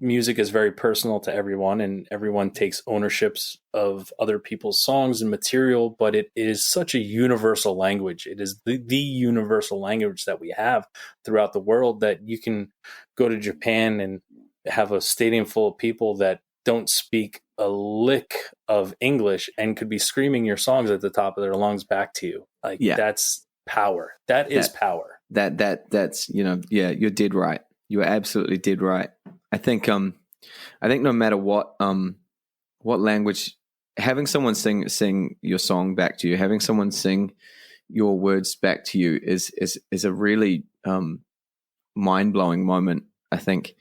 music is very personal to everyone, and everyone takes ownerships of other people's songs and material, but it is such a universal language. It is the universal language that we have throughout the world, that you can go to Japan and have a stadium full of people that don't speak a lick of English and could be screaming your songs at the top of their lungs back to you. That's power. That is power. That's you're dead right. You are absolutely dead right. I think no matter what language having someone sing your song back to you, having someone sing your words back to you is a really mind-blowing moment. I think,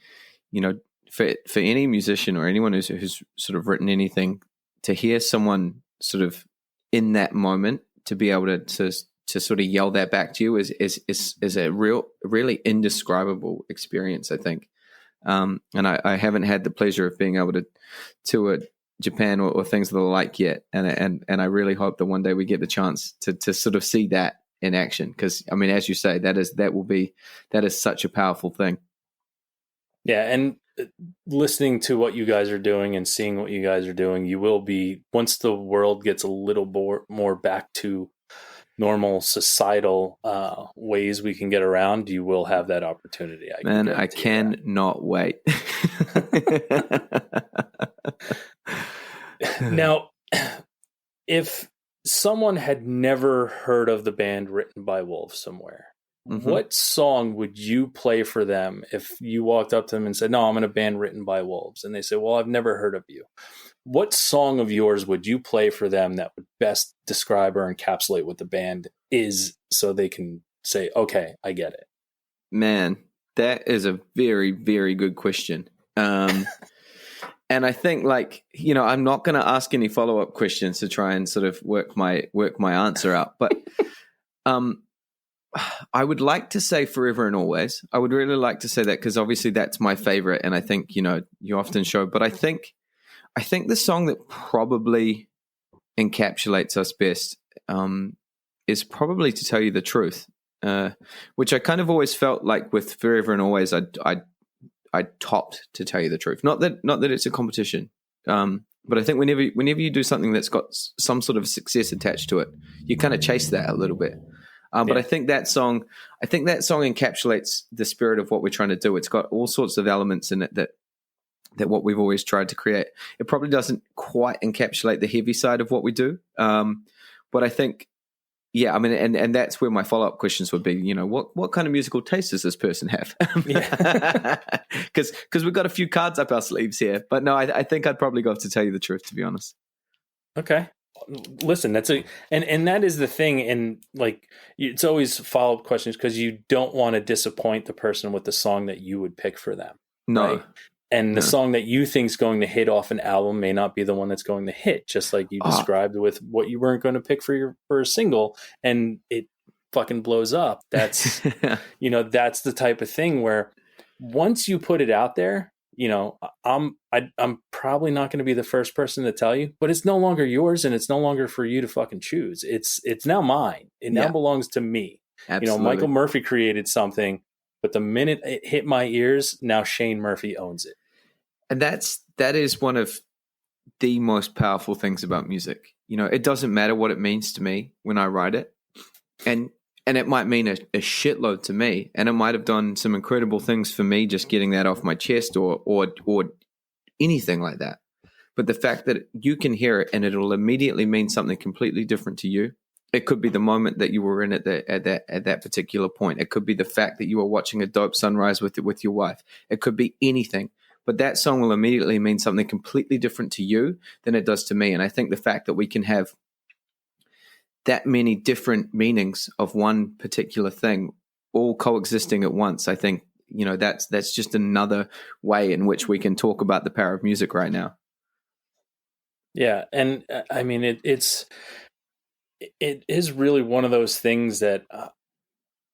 for any musician or anyone who's sort of written anything, to hear someone sort of in that moment, to be able to sort of yell that back to you is a really indescribable experience, I think. And I haven't had the pleasure of being able to tour Japan or things of the like yet, and I really hope that one day we get the chance to sort of see that in action, because I mean, as you say, that is such a powerful thing. Yeah, and listening to what you guys are doing and seeing what you guys are doing, you will be, once the world gets a little more back to normal societal ways we can get around, you will have that opportunity. I cannot wait. Now, if someone had never heard of the band Written by Wolves somewhere, what song would you play for them if you walked up to them and said, "No, I'm in a band Written by Wolves," and they say, "Well, I've never heard of you"? What song of yours would you play for them that would best describe or encapsulate what the band is, so they can say, "Okay, I get it"? Man, that is a very, very good question. And I think, I'm not going to ask any follow-up questions to try and sort of work my answer out. But I would like to say Forever and Always. I would really like to say that, because obviously that's my favorite, and I think, you often show. But I think the song that probably encapsulates us best is probably To Tell You the Truth, which I kind of always felt like with Forever and Always, I topped To Tell You the Truth. Not that it's a competition, but I think whenever you do something that's got some sort of success attached to it, you kind of chase that a little bit. But I think that song encapsulates the spirit of what we're trying to do. It's got all sorts of elements in it that what we've always tried to create. It probably doesn't quite encapsulate the heavy side of what we do, but I think. Yeah, I mean, and that's where my follow-up questions would be, what kind of musical taste does this person have? Because we've got a few cards up our sleeves here. But no, I think I'd probably go To Tell You the Truth, to be honest. Okay. Listen, and that is the thing. And it's always follow-up questions, because you don't want to disappoint the person with the song that you would pick for them. No. Right? And the song that you think is going to hit off an album may not be the one that's going to hit, just like you described with what you weren't going to pick for a single, and it fucking blows up. That's, that's the type of thing where once you put it out there, I'm probably not going to be the first person to tell you, but it's no longer yours, and it's no longer for you to fucking choose. It's now mine. It now belongs to me. Absolutely. Michael Murphy created something, but the minute it hit my ears, now Shane Murphy owns it. And that is one of the most powerful things about music. It doesn't matter what it means to me when I write it. And it might mean a shitload to me. And it might have done some incredible things for me, just getting that off my chest or anything like that. But the fact that you can hear it and it'll immediately mean something completely different to you. It could be the moment that you were in at that particular point. It could be the fact that you were watching a dope sunrise with your wife. It could be anything. But that song will immediately mean something completely different to you than it does to me. And I think the fact that we can have that many different meanings of one particular thing all coexisting at once, I think, that's just another way in which we can talk about the power of music right now. Yeah. And I mean, it is really one of those things that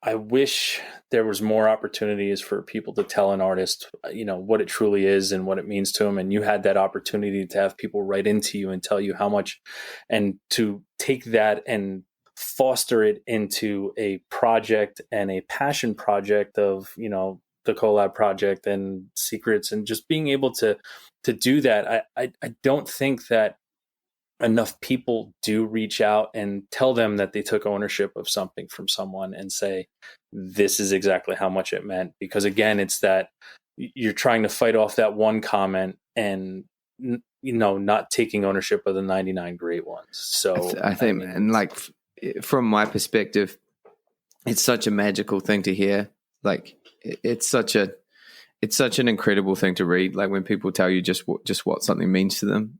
I wish there was more opportunities for people to tell an artist, what it truly is and what it means to them. And you had that opportunity to have people write into you and tell you how much, and to take that and foster it into a project and a passion project of, the COLLAB project and Secrets, and just being able to do that. I don't think that enough people do reach out and tell them that they took ownership of something from someone and say, this is exactly how much it meant. Because again, it's that you're trying to fight off that one comment and, not taking ownership of the 99 great ones. So I think, and from my perspective, it's such a magical thing to hear. It's such an incredible thing to read. Like when people tell you just what something means to them.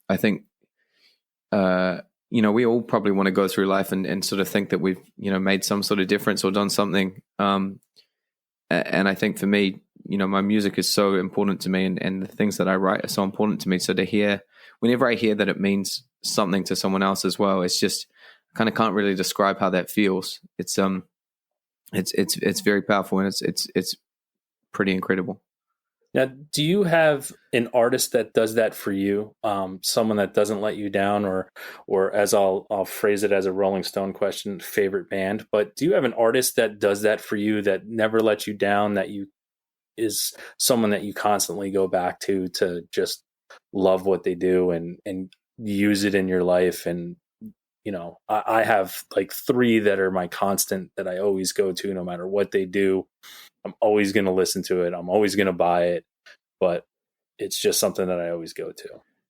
I think, we all probably want to go through life and sort of think that we've, made some sort of difference or done something. And I think for me, my music is so important to me, and the things that I write are so important to me. So whenever I hear that it means something to someone else as well, it's just, I kind of can't really describe how that feels. It's very powerful, and it's pretty incredible. Now, do you have an artist that does that for you? Someone that doesn't let you down, or as I'll phrase it as a Rolling Stone question, favorite band. But do you have an artist that does that for you, that never lets you down, that is someone that you constantly go back to just love what they do and use it in your life? And I have like 3 that are my constant, that I always go to no matter what they do. I'm always going to listen to it. I'm always going to buy it, but it's just something that I always go to.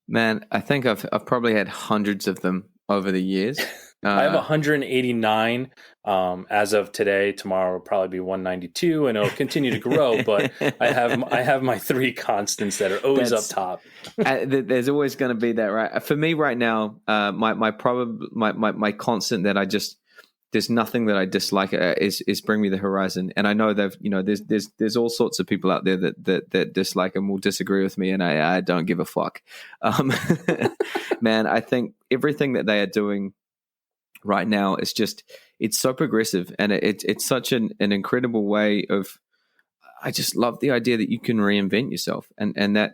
Man, I think I've probably had hundreds of them over the years. I have 189 as of today. Tomorrow will probably be 192, and it'll continue to grow. But I have my 3 constants that are always up top. There's always going to be that, right? For me right now, my constant that I just, there's nothing that I dislike is Bring Me the Horizon. And I know there's all sorts of people out there that dislike and will disagree with me, and I don't give a fuck. Man, I think everything that they are doing right now is just, it's so progressive, and it's such an incredible way of, I just love the idea that you can reinvent yourself, and I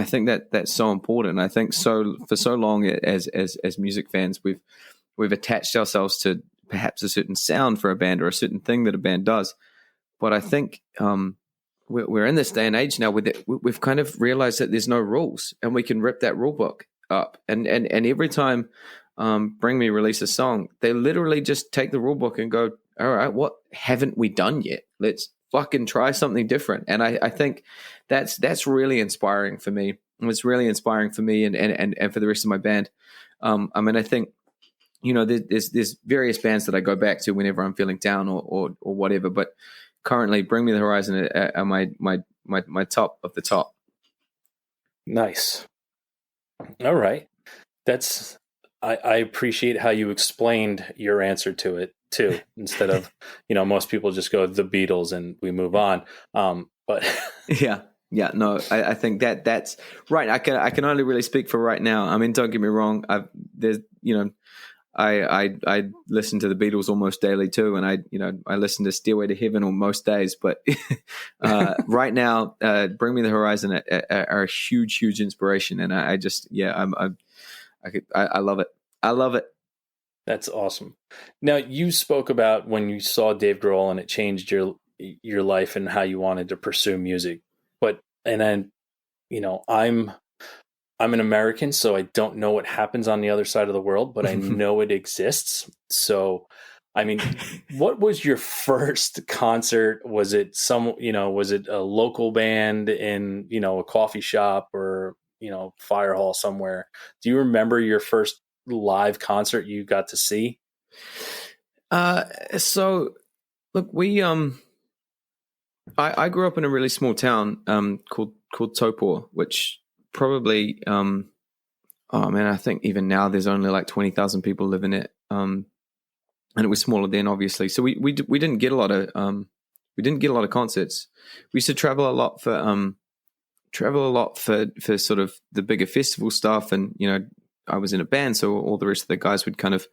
think that's so important. I think for so long as music fans, we've attached ourselves to perhaps a certain sound for a band or a certain thing that a band does. But I think we're in this day and age now where we've kind of realized that there's no rules, and we can rip that rule book up. And every time Bring Me release a song, they literally just take the rule book and go, all right, what haven't we done yet? Let's fucking try something different. And I think that's really inspiring for me. It's really inspiring for me and for the rest of my band. I think, there's various bands that I go back to whenever I'm feeling down or whatever, but currently Bring Me the Horizon are my top of the top. Nice. All right. I appreciate how you explained your answer to it too, instead of, most people just go the Beatles and we move on. But yeah, no, I think that's right. I can only really speak for right now. I mean, don't get me wrong. I listen to the Beatles almost daily too, and I listen to Stairway to Heaven on most days. But right now, Bring Me the Horizon are a huge inspiration, and I love it. I love it. That's awesome. Now, you spoke about when you saw Dave Grohl and it changed your life and how you wanted to pursue music. And then, I'm an American, so I don't know what happens on the other side of the world, but I know it exists. So, I mean, what was your first concert? Was it was it a local band in, a coffee shop or, fire hall somewhere? Do you remember your first live concert you got to see? So look, I grew up in a really small town, called Topor, which probably, I think even now there's only like 20,000 people live in it. And it was smaller then, obviously. So we didn't get a lot of concerts. We used to travel a lot for sort of the bigger festival stuff. And, I was in a band, so all the rest of the guys would kind of,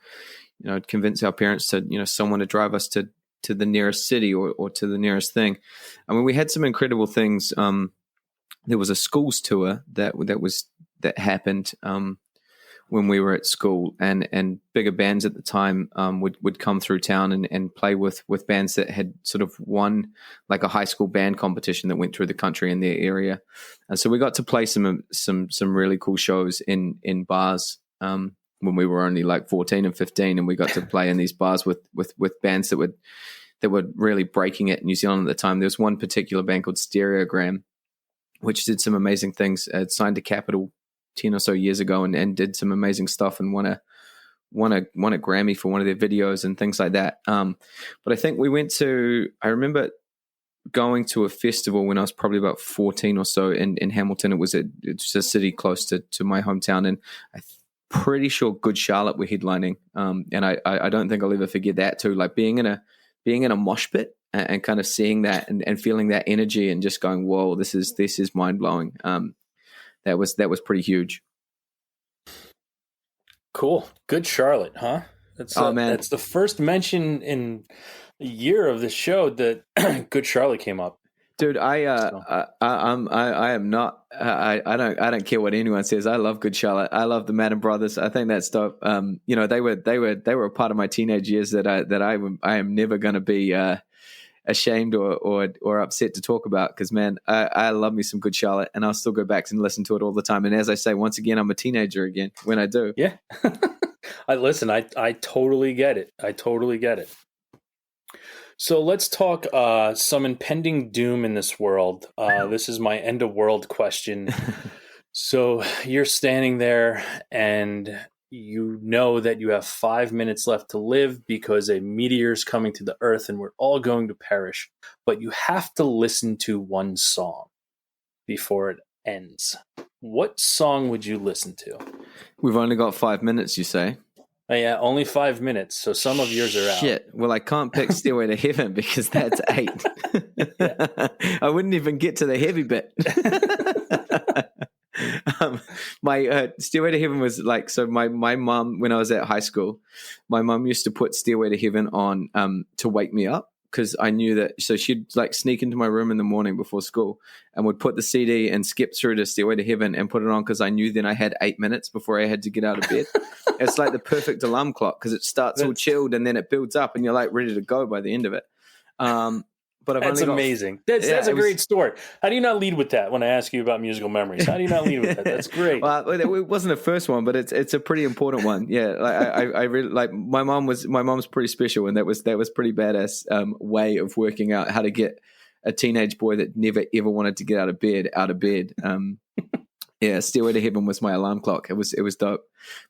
convince our parents to, someone to drive us to the nearest city or to the nearest thing. I mean, we had some incredible things. There was a schools tour that happened when we were at school, and bigger bands at the time would come through town and play with bands that had sort of won like a high school band competition that went through the country in their area. And so we got to play some really cool shows in bars when we were only like 14 and 15, and we got to play in these bars with bands that were really breaking it in New Zealand at the time. There was one particular band called Stereogram, which did some amazing things. It signed to Capitol 10 or so years ago and did some amazing stuff and won a Grammy for one of their videos and things like that. But I think I remember going to a festival when I was probably about 14 or so in Hamilton. It's a city close to my hometown, and I pretty sure Good Charlotte were headlining, and I don't think I'll ever forget that too. Like being in a mosh pit and kind of seeing that and feeling that energy and just going, whoa, this is mind blowing. That was pretty huge. Cool. Good Charlotte, huh? Man, that's the first mention in a year of the show that Good Charlotte came up. Dude, I am not. I don't care what anyone says. I love Good Charlotte. I love the Madden Brothers. I think that's dope. They were a part of my teenage years that I am never going to be ashamed or upset to talk about, because man, I love me some Good Charlotte, and I'll still go back and listen to it all the time. And as I say, once again, I'm a teenager again when I do. Yeah. I totally get it. I totally get it. So let's talk some impending doom in this world. This is my end of world question. So you're standing there and you know that you have 5 minutes left to live because a meteor is coming to the earth and we're all going to perish. But you have to listen to one song before it ends. What song would you listen to? We've only got 5 minutes, you say? Yeah, only 5 minutes, so some of yours are out. Shit. Well, I can't pick Stairway to Heaven because that's 8. I wouldn't even get to the heavy bit. My Stairway to Heaven was like, so my mom, when I was at high school, my mom used to put Stairway to Heaven on to wake me up, because I knew that. So she'd like sneak into my room in the morning before school and would put the CD and skip through to Stairway to Heaven and put it on, because I knew then I had 8 minutes before I had to get out of bed. It's like the perfect alarm clock, because it starts all chilled and then it builds up and you're like ready to go by the end of it. But that's amazing. That's a great story. How do you not lead with that when I ask you about musical memories? How do you not lead with that? That's great. Well, it wasn't the first one, but it's a pretty important one. Yeah, like I really like my mom's pretty special, and that was pretty badass way of working out how to get a teenage boy that never ever wanted to get out of bed. Yeah, Stairway to Heaven was my alarm clock. It was dope.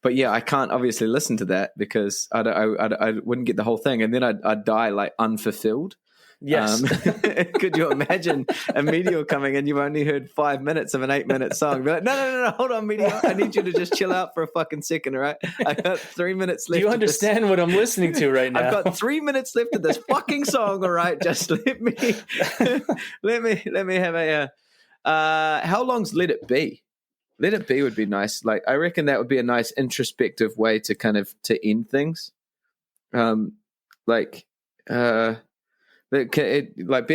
But yeah, I can't obviously listen to that because I wouldn't get the whole thing, and then I'd die like unfulfilled. Yes. Could you imagine a meteor coming and you've only heard 5 minutes of an 8-minute song? Be like, no, hold on, meteor. I need you to just chill out for a fucking second, all right? I got 3 minutes left. Do you understand what I'm listening to right now? I've got 3 minutes left of this fucking song, all right? Just let me have a. How long's Let It Be? Let It Be would be nice. Like, I reckon that would be a nice introspective way to kind of to end things. Like, bear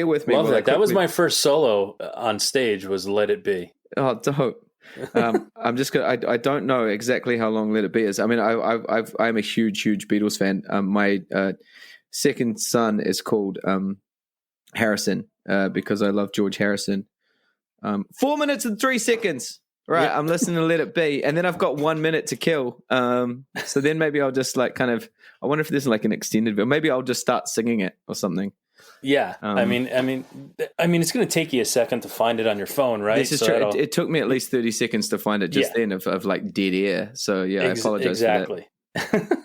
with me. Love that. That was my first solo on stage. Was Let It Be. Oh, dope. I'm just gonna. I don't know exactly how long Let It Be is. I mean, I'm a huge Beatles fan. My second son is called Harrison because I love George Harrison. 4 minutes and 3 seconds. Right, yeah. I'm listening to Let It Be, and then I've got 1 minute to kill. So then maybe I'll just like kind of. I wonder if there's like an extended video. Maybe I'll just start singing it or something. Yeah, I mean, it's going to take you a second to find it on your phone, right? This is true. It took me at least 30 seconds to find it just then of like dead air. So yeah, I apologize for that.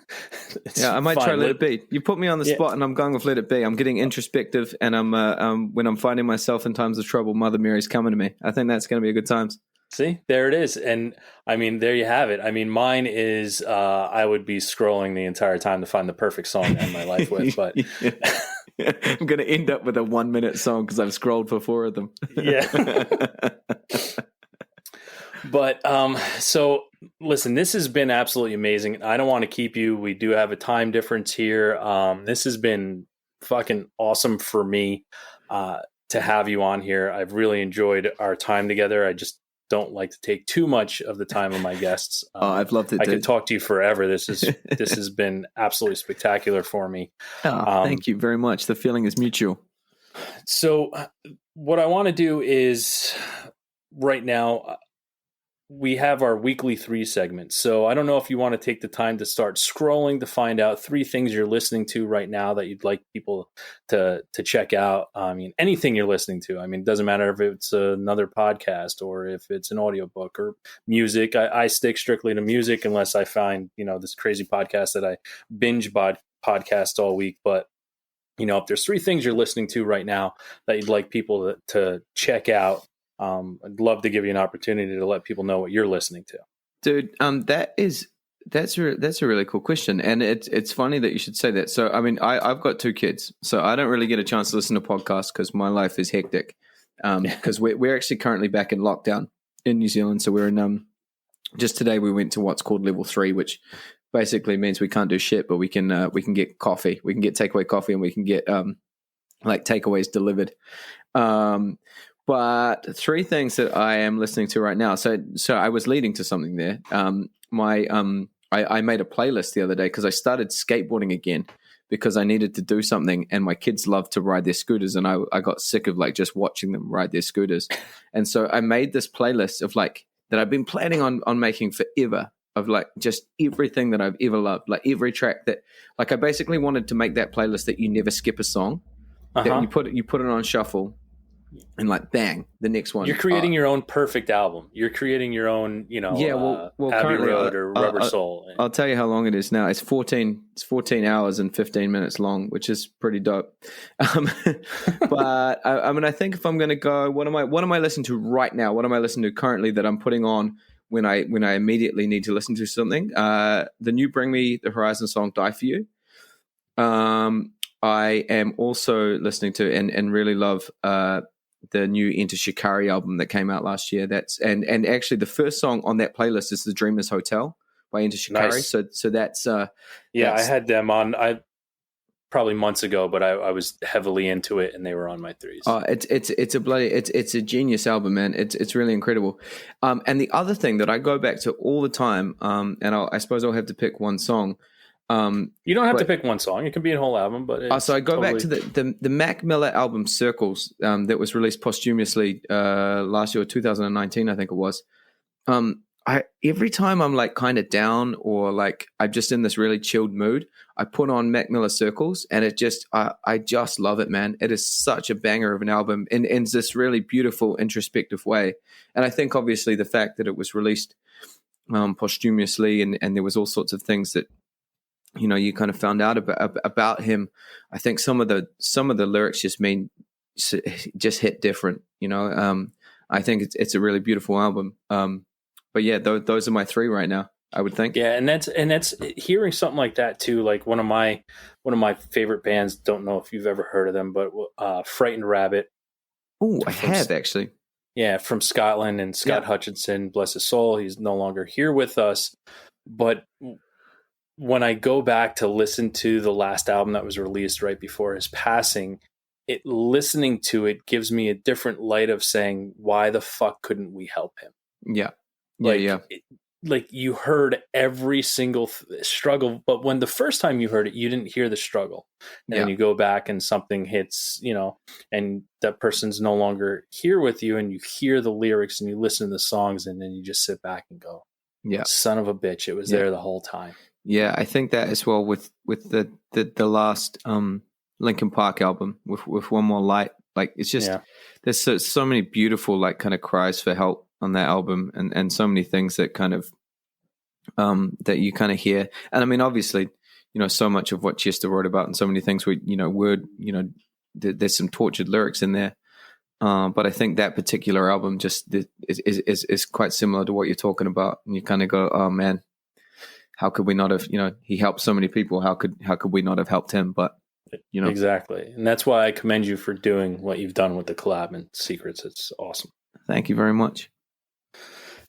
Yeah, I might try Let It Be. You put me on the spot, and I'm going with Let It Be. I'm getting introspective, and I'm when I'm finding myself in times of trouble, Mother Mary's coming to me. I think that's going to be a good time. See, there it is. And I mean, there you have it. I mean, mine is I would be scrolling the entire time to find the perfect song to end my life with, but I'm going to end up with a 1 minute song because I've scrolled for 4 of them. Yeah. But so listen, this has been absolutely amazing. I don't want to keep you. We do have a time difference here. This has been fucking awesome for me to have you on here. I've really enjoyed our time together. I just don't like to take too much of the time of my guests. I've loved it. I could talk to you forever. This has been absolutely spectacular for me. Thank you very much. The feeling is mutual. So what I want to do is right now we have our weekly 3 segments. So I don't know if you want to take the time to start scrolling to find out 3 things you're listening to right now that you'd like people to check out. I mean, anything you're listening to. I mean, it doesn't matter if it's another podcast or if it's an audiobook or music. I stick strictly to music unless I find, this crazy podcast that I binge podcast all week. But, if there's 3 things you're listening to right now that you'd like people to check out, I'd love to give you an opportunity to let people know what you're listening to. Dude, that is That's a really cool question, and it's funny that you should say that. So, I mean, I've got two kids, so I don't really get a chance to listen to podcasts because my life is hectic. Because we're actually currently back in lockdown in New Zealand, so we're in just today we went to what's called level 3, which basically means we can't do shit, but we can get coffee, we can get takeaway coffee, and we can get like takeaways delivered. But three things that I am listening to right now. So I was leading to something there. I made a playlist the other day because I started skateboarding again because I needed to do something, and my kids love to ride their scooters, and I got sick of like just watching them ride their scooters. And so I made this playlist of like that I've been planning on making forever, of like just everything that I've ever loved, like every track that, like I basically wanted to make that playlist that you never skip a song, that you put it on shuffle, and like bang, the next one. You're creating your own perfect album. You're creating your own, Abbey Road or Rubber Soul. I'll tell you how long it is now. It's 14 hours and 15 minutes long, which is pretty dope. But I mean, I think if I'm going to go, what am I listening to right now? What am I listening to currently that I'm putting on when I immediately need to listen to something? The new Bring Me the Horizon song, Die For You. I am also listening to and really love the new Enter Shikari album that came out last year. That's and actually the first song on that playlist is The Dreamers Hotel by Enter Shikari. Nice. So that's I had them on probably months ago, but I was heavily into it, and they were on my threes. Oh, it's a genius album, man. It's really incredible. And the other thing that I go back to all the time, and I suppose I'll have to pick one song. You don't have to pick one song. It can be a whole album, but so I go back to the Mac Miller album Circles that was released posthumously last year, 2019, I think it was. Every time I'm like kind of down or like I'm just in this really chilled mood, I put on Mac Miller Circles, and it just I just love it, man. It is such a banger of an album in this really beautiful introspective way. And I think obviously the fact that it was released posthumously and there was all sorts of things that you kind of found out about him. I think some of the lyrics just hit different. I think it's a really beautiful album. But yeah, those are my three right now, I would think. Yeah, and that's hearing something like that too. Like one of my favorite bands. Don't know if you've ever heard of them, but Frightened Rabbit. Oh, I have actually. Yeah, from Scotland, and Scott Hutchinson, bless his soul, he's no longer here with us, but when I go back to listen to the last album that was released right before his passing, listening to it gives me a different light of saying, why the fuck couldn't we help him? Yeah. Like you heard every single struggle, but when the first time you heard it, you didn't hear the struggle. And then you go back and something hits, and that person's no longer here with you, and you hear the lyrics and you listen to the songs, and then you just sit back and go, son of a bitch, it was there the whole time. Yeah, I think that as well with the last Linkin Park album with One More Light. Like it's just there's so many beautiful like kind of cries for help on that album, and so many things that kind of that you kind of hear. And I mean, obviously, so much of what Chester wrote about, and so many things there's some tortured lyrics in there. But I think that particular album just is quite similar to what you're talking about, and you kind of go, oh man, how could we not have, he helped so many people. How could we not have helped him? But, Exactly. And that's why I commend you for doing what you've done with the collab and Secrets. It's awesome. Thank you very much.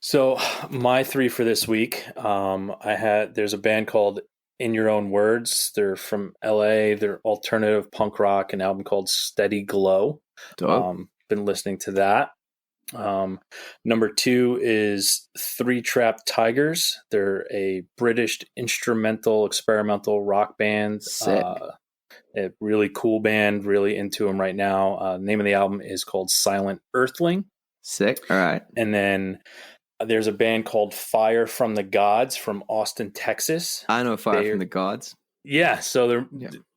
So my three for this week, there's a band called In Your Own Words. They're from LA. They're alternative punk rock, an album called Steady Glow. Been listening to that. Number two is Three Trapped Tigers. They're a British instrumental experimental rock band. Sick. A really cool band, really into them right now. Name of the album is called Silent Earthling. Sick. All right. And then there's a band called Fire from the Gods from Austin, Texas. I know Fire from the Gods. Yeah, so they're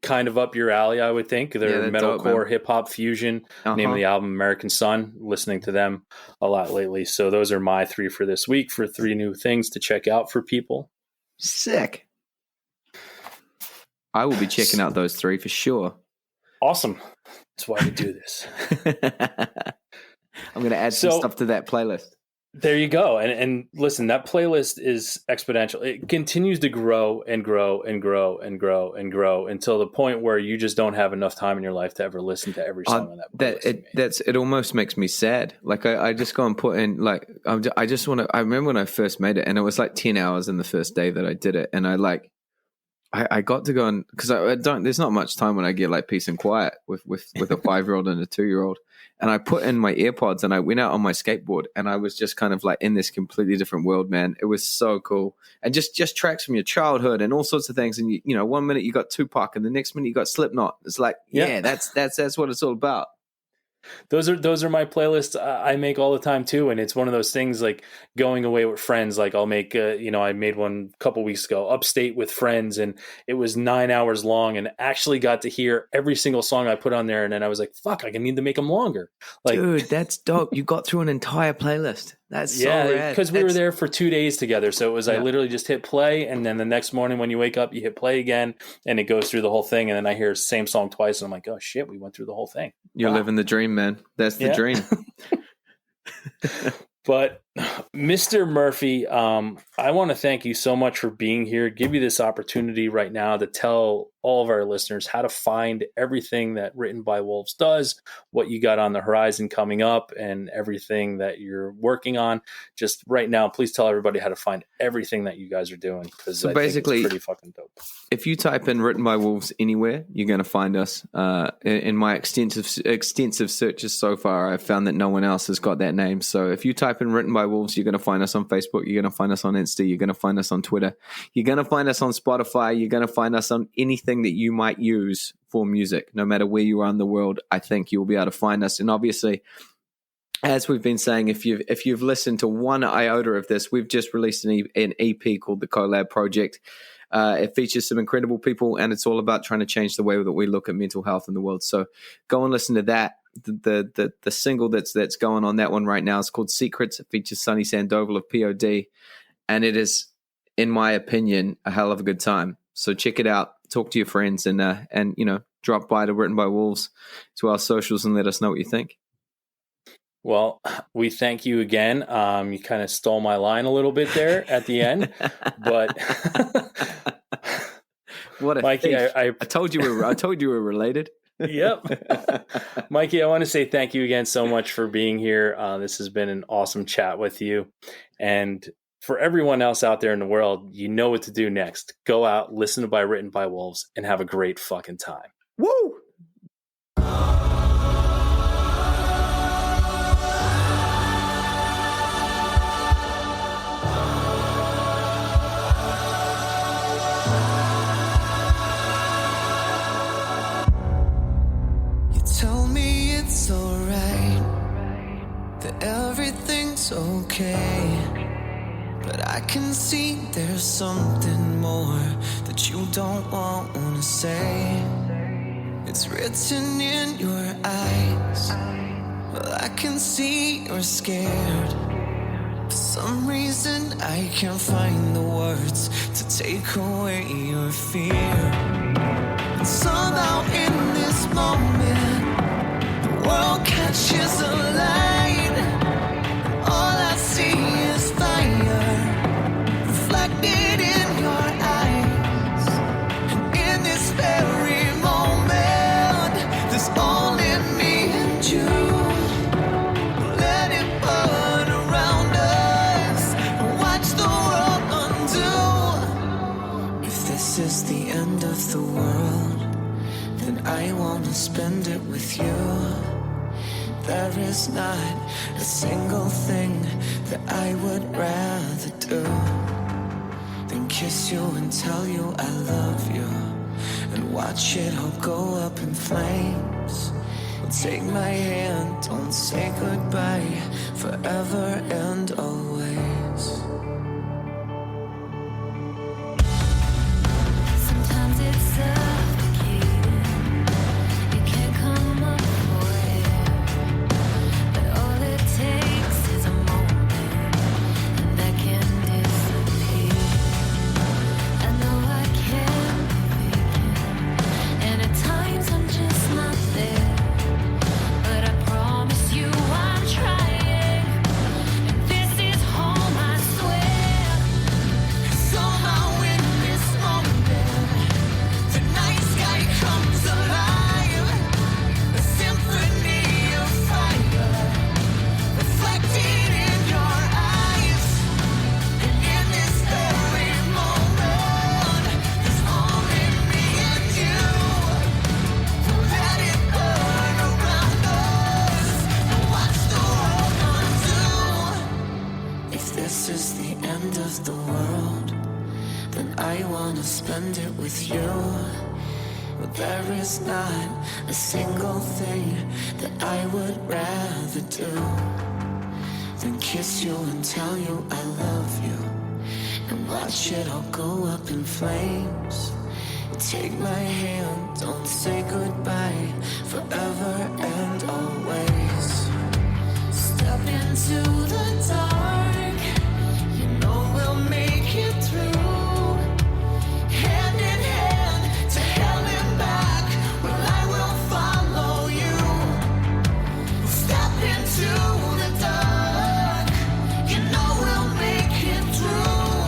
kind of up your alley, I would think. They're metalcore, hip-hop fusion. Name of the album, American Sun. Listening to them a lot lately. So those are my three for this week, for three new things to check out for people. Sick. I will be checking out those three for sure. Awesome. That's why we do this. I'm going to add some stuff to that playlist. There you go. And listen, that playlist is exponential. It continues to grow and grow and grow and grow and grow until the point where you just don't have enough time in your life to ever listen to every song on that playlist. It almost makes me sad. Like I just go and put in like I just want to. I remember when I first made it, and it was like 10 hours in the first day that I did it, and I got to go and because I don't. There's not much time when I get like peace and quiet with a 5-year-old and a 2-year-old. And I put in my AirPods and I went out on my skateboard and I was just kind of like in this completely different world, man. It was so cool. And just tracks from your childhood and all sorts of things. And you know, 1 minute you got Tupac and the next minute you got Slipknot. It's like, yeah, that's what it's all about. Those are my playlists I make all the time too, and it's one of those things like going away with friends. Like I'll make, I made one a couple weeks ago, upstate with friends, and it was 9 hours long, and actually got to hear every single song I put on there. And then I was like, "Fuck, I need to make them longer." Like, dude, that's dope. You got through an entire playlist. That's so rad. Because we were there for 2 days together. So it was I literally just hit play, and then the next morning when you wake up, you hit play again, and it goes through the whole thing. And then I hear the same song twice, and I'm like, "Oh shit, we went through the whole thing." You're living the dream, man. That's the dream. But Mr. Murphy, I want to thank you so much for being here. Give you this opportunity right now to tell all of our listeners how to find everything that Written by Wolves does, what you got on the horizon coming up, and everything that you're working on. Just right now, please tell everybody how to find everything that you guys are doing, because so basically, it's pretty fucking dope. If you type in Written by Wolves anywhere, you're going to find us. In my extensive searches so far, I've found that no one else has got that name. So if you type in Written by Wolves, you're going to find us on Facebook. You're going to find us on Insta. You're going to find us on Twitter. You're going to find us on Spotify. You're going to find us on anything that you might use for music. No matter where you are in the world, I think you'll be able to find us. And obviously, as we've been saying, if you've listened to one iota of this, we've just released an EP called the COLLAB Project. It features some incredible people, and it's all about trying to change the way that we look at mental health in the world. So go and listen to that. The single that's going on that one right now is called Secrets. It features Sonny Sandoval of POD, and it is, in my opinion, a hell of a good time. So check it out, talk to your friends, and drop by to Written by Wolves to our socials and let us know what you think. Well, we thank you again. You kind of stole my line a little bit there at the end, but what a Mikey, thief. I told you we were related. Yep. Mikey, I want to say thank you again so much for being here. This has been an awesome chat with you. And for everyone else out there in the world, you know what to do next. Go out, listen to Written by Wolves, and have a great fucking time. Woo! Tell me it's alright, that everything's okay, but I can see there's something more that you don't want to say. It's written in your eyes, well, I can see you're scared. For some reason I can't find the words to take away your fear. And somehow in this moment, the world catches a light, and all I see is fire reflected in your eyes. And in this very moment, there's only me and you. Let it burn around us and watch the world undo. If this is the end of the world, then I wanna spend it with you. There is not a single thing that I would rather do than kiss you and tell you I love you, and watch it all go up in flames. Well, take my hand, don't say goodbye, forever and always. Sometimes it's suffocating, you can't come up for air, but all it takes is a moment, and that can disappear. I know I can be vacant, and at times I'm just not there, but I promise you I'm trying, and this is spend it with you. But there is not a single thing that I would rather do than kiss you and tell you I love you, and watch it all go up in flames. Take my hand, don't say goodbye, forever and always. Step into the dark, you know we'll make it through. Hand in hand, to hell and back, well I will follow you. Step into the dark, you know we'll make it through.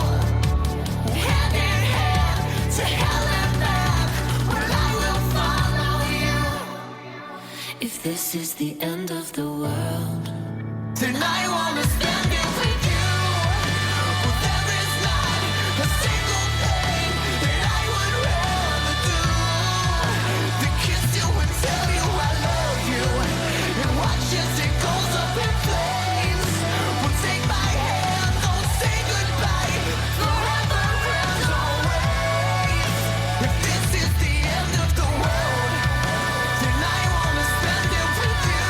Hand in hand, to hell and back, well I will follow you. If this is the end of the world, then I wanna spend it with you. Well, there is not a single thing that I would rather do than kiss you and tell you I love you, and watch as it goes up in flames. Well, take my hand, don't say goodbye, forever and always. If this is the end of the world, then I wanna spend it with you.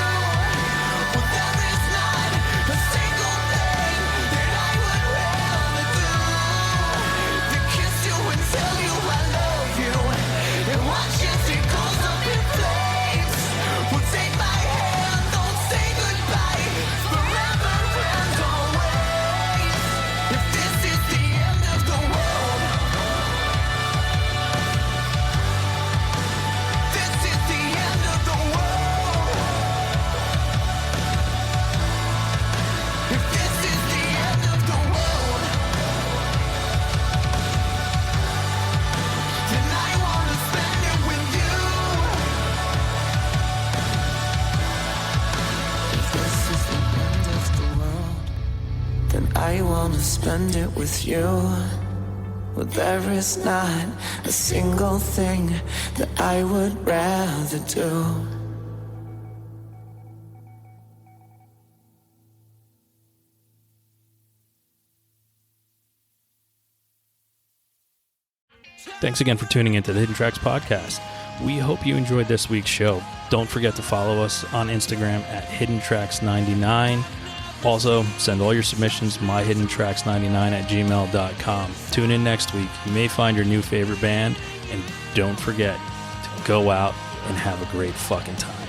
Well, there is not a single thing that I would rather do than kiss you and tell you I love you, and watch as it goes up in flames. Well, take my hand, don't say goodbye, forever and always. If this is the end of the world, this is the end of the world. If this is the end of the world, then I wanna spend it with you. If this is the end of the world, then I wanna spend it with you. Well, there is not a single thing that I would rather do. Thanks again for tuning into the Hidden Tracks podcast. We hope you enjoyed this week's show. Don't forget to follow us on Instagram at HiddenTracks99. Also, send all your submissions to myhiddentracks99@gmail.com. Tune in next week. You may find your new favorite band, and don't forget to go out and have a great fucking time.